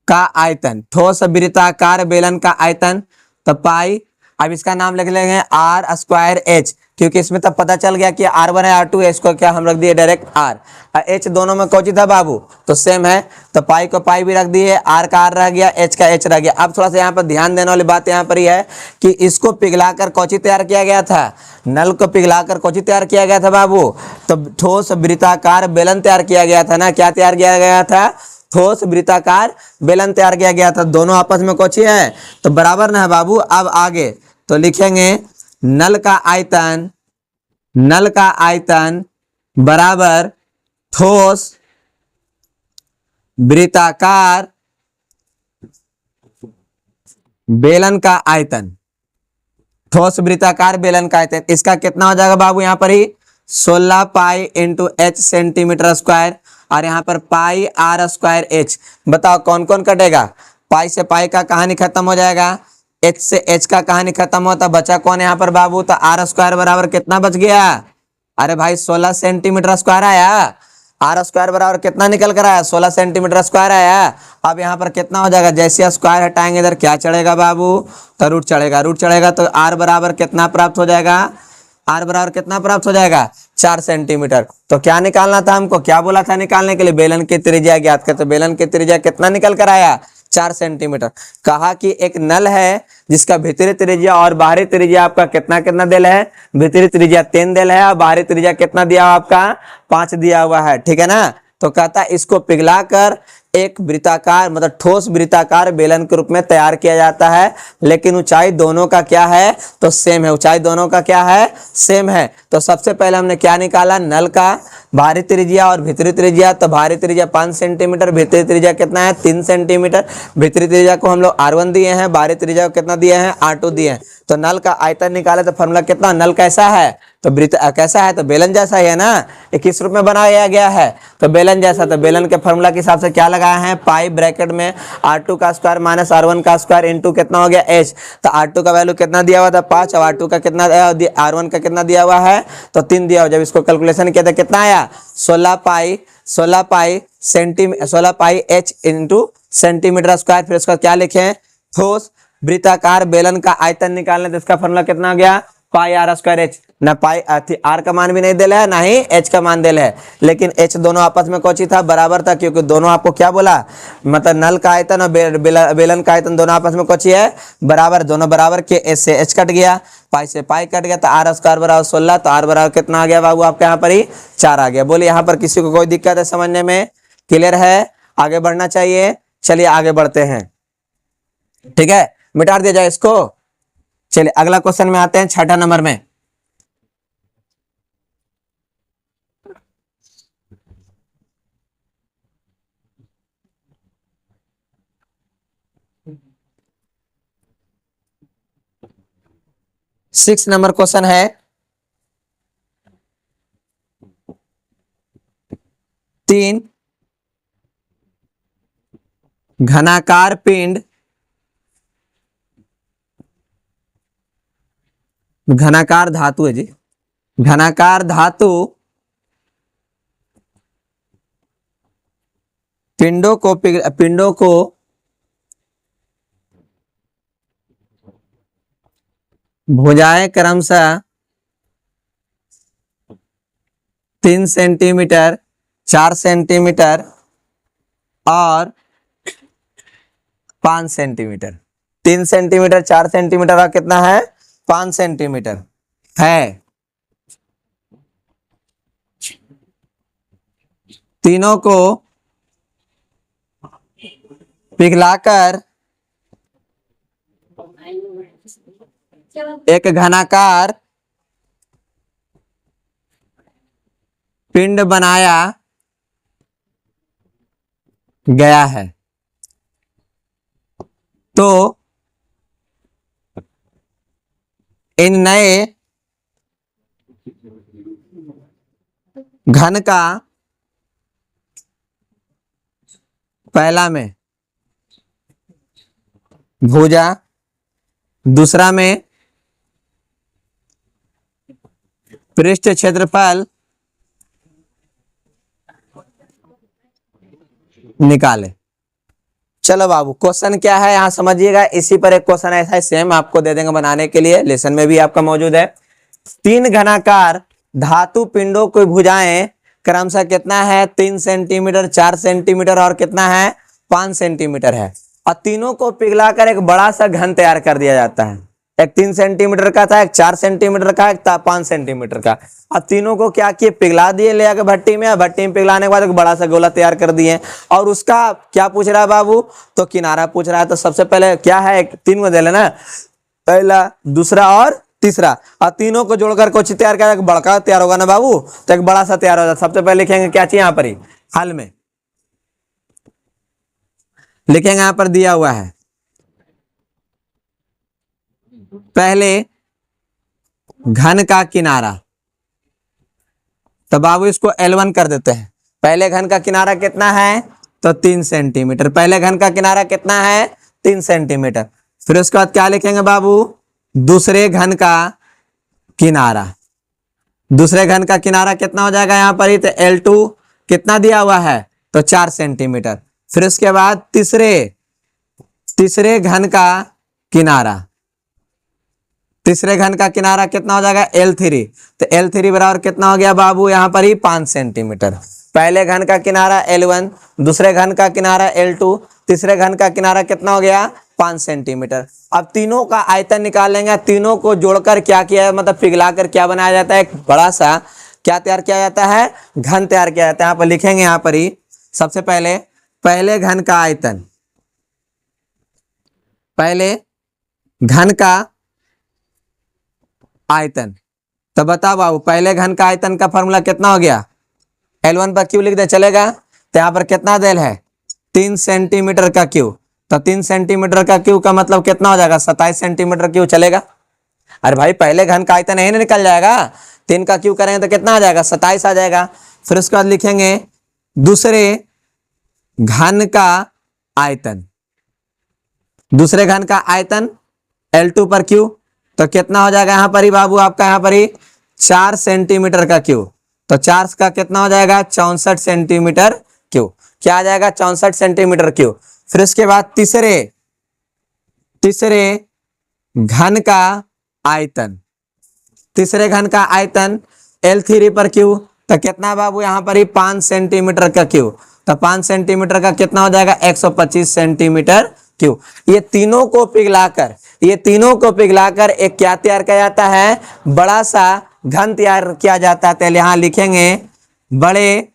का आयतन, ठोस वृत्ताकार बेलन का आयतन, तो पाई, अब इसका नाम लिख लेंगे R स्क्वायर H, क्योंकि इसमें तब पता चल गया कि R1 है R2 है, इसको क्या हम रख दिए डायरेक्ट R, और H दोनों में कौची था बाबू तो सेम है, तो पाई को पाई भी रख दिए, R का R रह गया, H का H रह गया। अब थोड़ा सा यहाँ पर ध्यान देने वाली बात यहाँ पर ही है कि इसको पिघलाकर कौची तैयार किया गया था, नल को पिघलाकर कौची तैयार किया गया था बाबू, तो ठोस वृत्ताकार बेलन तैयार किया गया था ना, क्या तैयार किया गया था ठोस वृत्ताकार बेलन तैयार किया गया था, दोनों आपस में कौची है तो बराबर ना है बाबू। अब आगे तो लिखेंगे नल का आयतन, नल का आयतन बराबर ठोस वृत्ताकार बेलन का आयतन, ठोस वृत्ताकार बेलन का आयतन, इसका कितना हो जाएगा बाबू यहाँ पर ही 16 pi into H centimetre square, और यहाँ पर पाई R स्क्वायर H। बताओ कौन कौन कटेगा, पाई से पाई का कहानी खत्म हो जाएगा, H से H का कहानी खत्म होता, बचा कौन यहाँ पर बाबू, तो R स्क्वायर बराबर कितना बच गया, अरे भाई 16 सेंटीमीटर स्क्वायर आया, R स्क्वायर बराबर कितना निकल कर आया 16 सेंटीमीटर स्क्वायर आया। अब यहाँ पर कितना हो जाएगा, जैसे स्क्वायर हटाएंगे इधर क्या चढ़ेगा बाबू, तो रूट चढ़ेगा, रूट चढ़ेगा तो R बराबर कितना प्राप्त हो जाएगा, R बराबर कितना प्राप्त हो जाएगा 4 सेंटीमीटर। तो क्या निकालना था हमको, क्या बोला था निकालने के लिए, बेलन की त्रिज्या ज्ञात कर, तो बेलन की त्रिज्या कितना निकल कर आया 4 सेंटीमीटर। कहा कि एक नल है जिसका भीतरी त्रिज्या और बाहरी त्रिज्या आपका कितना कितना दिल है, भीतरी त्रिज्या 3 दिल है और बाहरी त्रिज्या कितना दिया हुआ आपका 5 दिया हुआ है, ठीक है ना। तो कहता इसको पिघलाकर एक वृत्ताकार मतलब ठोस वृत्ताकार बेलन के रूप में तैयार किया जाता है, लेकिन ऊंचाई दोनों का क्या है तो सेम है, ऊंचाई दोनों का क्या है सेम है। तो सबसे पहले हमने क्या निकाला, नल का बाहरी त्रिज्या और भीतरी त्रिज्या, तो बाहरी त्रिज्या 5 सेंटीमीटर, भीतरी त्रिज्या कितना है 3 सेंटीमीटर। भीतरी त्रिज्या को हम लोग R1 दिए हैं, बाहरी त्रिज्या को कितना दिए हैं R2 दिए हैं। तो नल का आयतन निकाले तो फॉर्मूला कितना, नल कैसा है तो वृत्त कैसा है तो बेलन जैसा ही है ना, ये किस रूप में बनाया गया है तो बेलन जैसा। तो बेलन के फॉर्मूला के हिसाब से क्या लगाया है, पाई ब्रैकेट में R2 का स्क्वायर माइनस R1 का स्क्वायर इंटू कितना हो गया H। तो R2 का वैल्यू कितना दिया हुआ था 5 और R2 का कितना R1 का कितना दिया हुआ है तो 3 दिया हुआ। जब इसको कैलकुलेशन किया था कितना आया 16 पाई H इंटू सेंटीमीटर स्क्वायर। फिर उसका क्या लिखे ठोस वृत्ताकार बेलन का आयतन निकालने, तो इसका फॉर्मूला कितना गया पाई R स्क्वायर H। ना पाई R का मान भी नहीं दिला है ना ही H का मान दिला है, लेकिन H दोनों आपस में कौची था बराबर था, क्योंकि दोनों आपको क्या बोला मतलब नल का आयतन और बेलन का आयतन दोनों आपस में कौची है बराबर, दोनों बराबर के H से H कट गया, पाई से पाई कट गया, तो R स्क्वायर बराबर 16, तो R बराबर कितना आ गया बाबू आपके यहाँ पर ही 4 आ गया। बोलिए यहाँ पर किसी को कोई दिक्कत है समझने में, क्लियर है, आगे बढ़ना चाहिए। चलिए आगे बढ़ते हैं, ठीक है, मिटा दिया जाए इसको। चलिए अगला क्वेश्चन में आते हैं 6ठा नंबर में। सिक्स नंबर क्वेश्चन है, 3 घनाकार पिंड घनाकार धातु है जी, घनाकार धातु पिंडों को भुजाएं क्रमशः 3 सेंटीमीटर, 4 सेंटीमीटर और 5 सेंटीमीटर। 3 सेंटीमीटर, 4 सेंटीमीटर और कितना है 5 सेंटीमीटर है। तीनों को पिघलाकर एक घनाकार पिंड बनाया गया है। तो इन नए घन का पहला में भुजा, दूसरा में पृष्ठ क्षेत्रफल निकाले। चलो बाबू क्वेश्चन क्या है यहां समझिएगा। इसी पर एक क्वेश्चन ऐसा है सेम आपको दे देंगे बनाने के लिए, लेसन में भी आपका मौजूद है। 3 घनाकार धातु पिंडों की भुजाएं क्रमशः कितना है 3 सेंटीमीटर, 4 सेंटीमीटर और कितना है 5 सेंटीमीटर है। और तीनों को पिघलाकर एक बड़ा सा घन तैयार कर दिया जाता है। एक 3 सेंटीमीटर का था, एक 4 सेंटीमीटर का, एक 5 सेंटीमीटर का। और तीनों को क्या किए पिघला दिए ले आके भट्टी में, भट्टी में पिघलाने के बाद एक बड़ा सा गोला तैयार कर दिए। और उसका क्या पूछ रहा है बाबू, तो किनारा पूछ रहा है। तो सबसे पहले क्या है, एक 3 को दे लेना, पहला, दूसरा और तीसरा। और तीनों को जोड़कर कुछ तैयार किया, बड़का तैयार होगा ना बाबू, तो एक बड़ा सा तैयार हो जाता। सबसे पहले लिखेंगे क्या चाहिए यहाँ पर ही हल में लिखेंगे, यहां पर दिया हुआ है पहले घन का किनारा। तो बाबू इसको L1 कर देते हैं। पहले घन का किनारा कितना है तो 3 सेंटीमीटर। पहले घन का किनारा कितना है 3 सेंटीमीटर। फिर उसके बाद क्या लिखेंगे बाबू, दूसरे घन का किनारा। दूसरे घन का किनारा कितना हो जाएगा यहाँ पर ही, तो L2 कितना दिया हुआ है तो 4 सेंटीमीटर। फिर उसके बाद तीसरे घन का किनारा। तीसरे घन का किनारा कितना हो जाएगा L3। तो L3 बराबर कितना हो गया बाबू यहाँ पर ही 5 सेंटीमीटर। पहले घन का किनारा L1, दूसरे घन का किनारा L2, तीसरे घन का किनारा कितना हो गया 5 सेंटीमीटर। अब तीनों का आयतन निकाल लेंगे। तीनों को जोड़कर क्या किया है, मतलब पिघलाकर क्या बनाया जाता है, एक बड़ा सा क्या तैयार किया जाता है, घन तैयार किया जाता है। यहाँ पर लिखेंगे, यहाँ पर ही सबसे पहले घन का आयतन, पहले घन का आयतन। तो बताओ बाबू पहले घन का आयतन का फॉर्मूला कितना हो गया, L1 पर क्यों लिख दे चलेगा। तो यहाँ पर कितना देल है 3 सेंटीमीटर का क्यू। तो 3 सेंटीमीटर का क्यू का मतलब कितना हो जाएगा 27 सेंटीमीटर क्यू चलेगा। अरे भाई पहले घन का आयतन यही ना निकल जाएगा, 3 का क्यू करेंगे तो कितना आ जाएगा 27 आ जाएगा। फिर उसके बाद लिखेंगे दूसरे घन का आयतन। दूसरे घन का आयतन L2 पर क्यू, तो कितना हो जाएगा यहाँ पर ही बाबू आपका यहाँ पर ही 4 सेंटीमीटर का क्यू। तो 4 का कितना हो जाएगा 64 सेंटीमीटर क्यू। क्या आ जाएगा 64 सेंटीमीटर क्यू। फिर उसके बाद तीसरे घन का आयतन। तीसरे घन का आयतन L3 पर क्यू, तो कितना बाबू यहाँ पर ही 5 सेंटीमीटर का क्यू। तो 5 सेंटीमीटर का कितना हो जाएगा 125 सेंटीमीटर क्यू। ये तीनों को पिघलाकर एक क्या तैयार किया जाता है, बड़ा सा घन तैयार किया जाता है। तो यहां लिखेंगे बड़े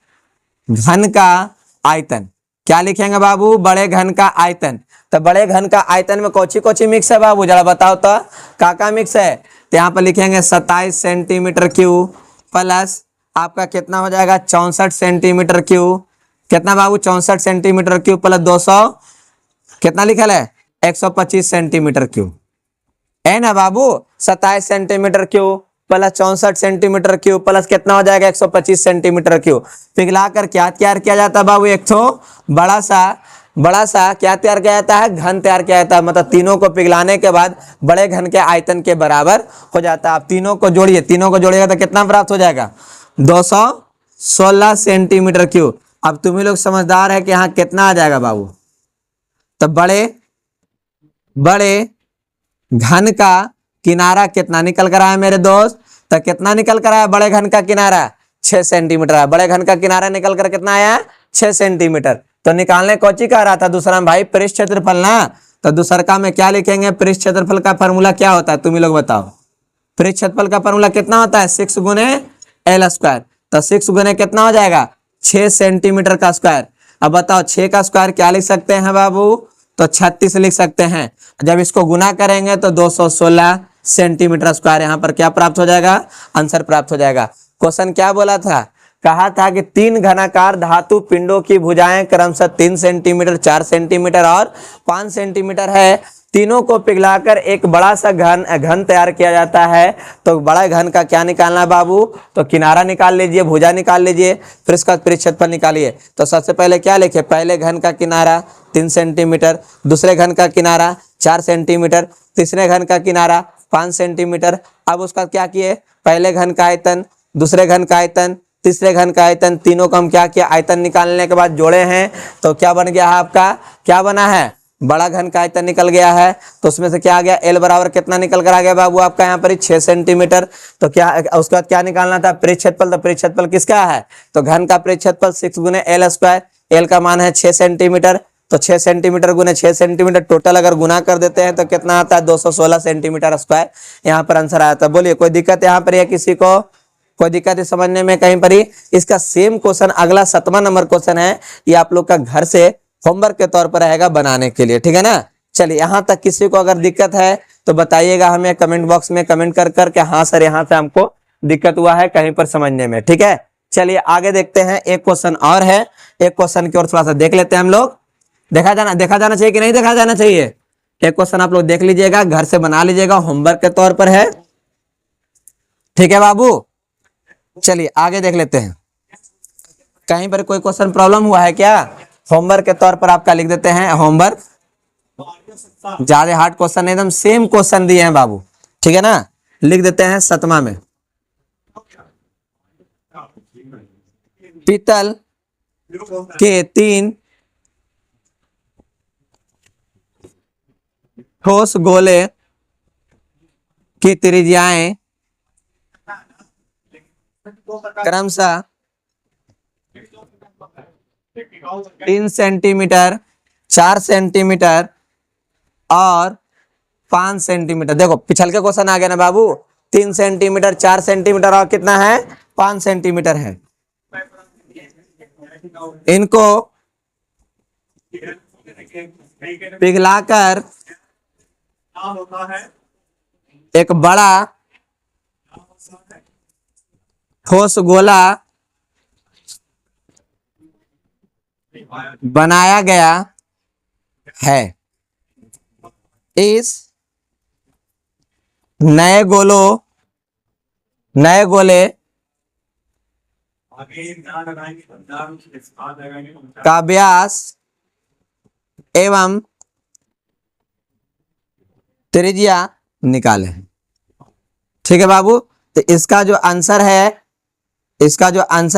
घन का आयतन। क्या लिखेंगे बाबू, बड़े घन का आयतन। तो बड़े घन का आयतन में कौची मिक्स है बाबू, जरा बताओ तो का मिक्स है। तो यहाँ पर लिखेंगे 27 सेंटीमीटर क्यू प्लस आपका कितना हो जाएगा 64 सेंटीमीटर क्यू। कितना बाबू 64 सेंटीमीटर क्यू प्लस 200 कितना लिखल है 125 सेंटीमीटर क्यू है ना बाबू। 27 centimetre cube plus 64 centimetre cube plus कितना हो जाएगा 125 सेंटीमीटर क्यू। पिघलाकर क्या तैयार किया जाता है बाबू, एक तो बड़ा सा बड़ा सा क्या तैयार किया जाता है, घन तैयार किया जाता है, मतलब तीनों को पिघलाने के बाद बड़े घन के आयतन के बराबर हो जाता है। आप तीनों को जोड़िए, तीनों को जोड़िएगा तो कितना प्राप्त हो जाएगा, 216 सेंटीमीटर क्यूब। अब तुम ही लोग समझदार है कि यहाँ कितना आ जाएगा बाबू, तो बड़े घन का किनारा कितना निकल कर आया मेरे दोस्त, तो कितना निकल कर आया बड़े घन का किनारा, 6 सेंटीमीटर आया। बड़े घन का किनारा निकल कर कितना आया, 6 सेंटीमीटर। तो निकालने कौची कह रहा था दूसरा भाई, पृष्ठ क्षेत्रफल ना। तो दूसरका में क्या लिखेंगे, पृष्ठ क्षेत्रफल का फॉर्मूला क्या होता है तुम ही लोग बताओ। पृष्ठ क्षेत्रफल का फॉर्मूला कितना होता है, 6 गुने एल स्क्वायर। तो 6 गुने कितना हो जाएगा, 6 सेंटीमीटर का स्क्वायर। अब बताओ 6 का स्क्वायर क्या लिख सकते हैं बाबू, तो 36 लिख सकते हैं। जब इसको गुना करेंगे तो 216 सेंटीमीटर स्क्वायर यहाँ पर क्या प्राप्त हो जाएगा, आंसर प्राप्त हो जाएगा। क्वेश्चन क्या बोला था, कहा था कि 3 घनाकार धातु पिंडों की भुजाएं क्रमशः 3 सेंटीमीटर, 4 सेंटीमीटर और 5 सेंटीमीटर है। तीनों को पिघलाकर एक बड़ा सा घन तैयार किया जाता है। तो बड़ा घन का क्या निकालना है बाबू, तो किनारा निकाल लीजिए, भुजा निकाल लीजिए, फिर इसका पृष्ठ क्षेत्रफल निकालिए। तो सबसे पहले क्या लिखे, पहले घन का किनारा 3 सेंटीमीटर, दूसरे घन का किनारा 4 सेंटीमीटर, तीसरे घन का किनारा 5 सेंटीमीटर। अब उसका क्या किए, पहले घन का आयतन, दूसरे घन का आयतन, तीसरे घन का आयतन, तीनों का हम क्या किया, आयतन निकालने के बाद जोड़े हैं। तो क्या बन गया है आपका, क्या बना है, बड़ा घन का आयतन निकल गया है। तो उसमें से क्या आ गया, एल बराबर कितना निकल कर आ गया बाबू आपका यहाँ पर 6 सेंटीमीटर। तो क्या उसके बाद क्या निकालना था, पृष्ठ क्षेत्रफल। तो पृष्ठ क्षेत्रफल किसका है, तो घन का पृष्ठ क्षेत्रफल 6 गुने एल स्क्वायर। एल का मान है 6 सेंटीमीटर, तो 6 सेंटीमीटर गुने 6 सेंटीमीटर, टोटल अगर गुना कर देते हैं तो कितना आता है, 216 सेंटीमीटर स्क्वायर यहाँ पर आंसर आया था। बोलिए कोई दिक्कत यहाँ पर है किसी को, कोई दिक्कत है समझने में कहीं पर ही। इसका सेम क्वेश्चन अगला 7वां नंबर क्वेश्चन है, ये आप लोग का घर से होमवर्क के तौर पर रहेगा बनाने के लिए, ठीक है ना। चलिए यहाँ तक किसी को अगर दिक्कत है तो बताइएगा हमें कमेंट बॉक्स में कमेंट कर करके, हाँ सर यहाँ से हमको दिक्कत हुआ है कहीं पर समझने में, ठीक है। चलिए आगे देखते हैं, एक क्वेश्चन और है, एक क्वेश्चन की ओर थोड़ा सा देख लेते हैं हम लोग। देखा जाना चाहिए कि नहीं देखा जाना चाहिए। एक क्वेश्चन आप लोग देख लीजिएगा, घर से बना लीजिएगा, होमवर्क के तौर पर है, ठीक है बाबू। चलिए आगे देख लेते हैं, कहीं पर कोई क्वेश्चन प्रॉब्लम हुआ है क्या, होमवर्क के तौर पर आपका लिख देते हैं होमवर्क। ज्यादा हार्ड क्वेश्चन नहीं, एकदम सेम क्वेश्चन दिए हैं बाबू, ठीक है ना। लिख देते हैं 7वां में, पीतल के 3 ठोस गोले की त्रिज्याएं क्रमशः 3 सेंटीमीटर, 4 सेंटीमीटर और 5 सेंटीमीटर। देखो पिछल के क्वेश्चन आ गया ना बाबू, 3 सेंटीमीटर, 4 सेंटीमीटर और कितना है, 5 सेंटीमीटर है। इनको पिघलाकर एक बड़ा ठोस गोला बनाया गया है। इस नए गोले का व्यास एवं त्रिज्या निकालें, ठीक है बाबू। तो इसका जो आंसर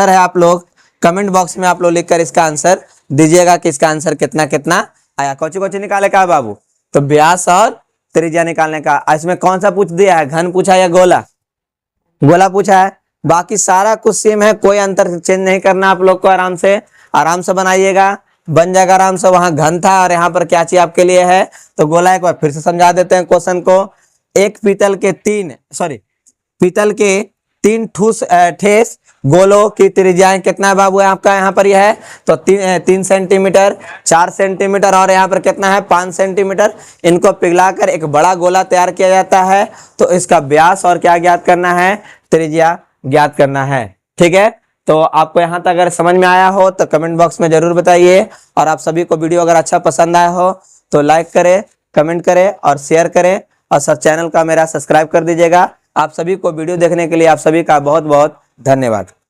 है आप लोग कमेंट बॉक्स में आप लोग लिखकर इसका आंसर दीजिएगा कि इसका आंसर कितना कितना आया। कौची निकाले का बाबू, तो व्यास और त्रिज्या निकालने का। इसमें कौन सा पूछ दिया है, घन पूछा या गोला, गोला पूछा है। बाकी सारा कुछ सेम है, कोई अंतर चेंज नहीं करना आप लोग को। आराम से बनाइएगा, बन जाएगा आराम से। वहां घन था और यहाँ पर क्या चीज आपके लिए है, तो गोला। एक बार फिर से समझा देते हैं क्वेश्चन को। एक पीतल के 3 ठोस गोलों की त्रिज्याएं कितना है बाबू आपका यहाँ पर यह है, तो 3 सेंटीमीटर, 4 सेंटीमीटर और यहाँ पर कितना है, 5 सेंटीमीटर। इनको पिघलाकर एक बड़ा गोला तैयार किया जाता है। तो इसका व्यास और क्या ज्ञात करना है, त्रिज्या ज्ञात करना है, ठीक है। तो आपको यहाँ तक अगर समझ में आया हो तो कमेंट बॉक्स में जरूर बताइए। और आप सभी को वीडियो अगर अच्छा पसंद आया हो तो लाइक करें, कमेंट करें और शेयर करें। और सर चैनल का मेरा सब्सक्राइब कर दीजिएगा। आप सभी को वीडियो देखने के लिए आप सभी का बहुत बहुत धन्यवाद।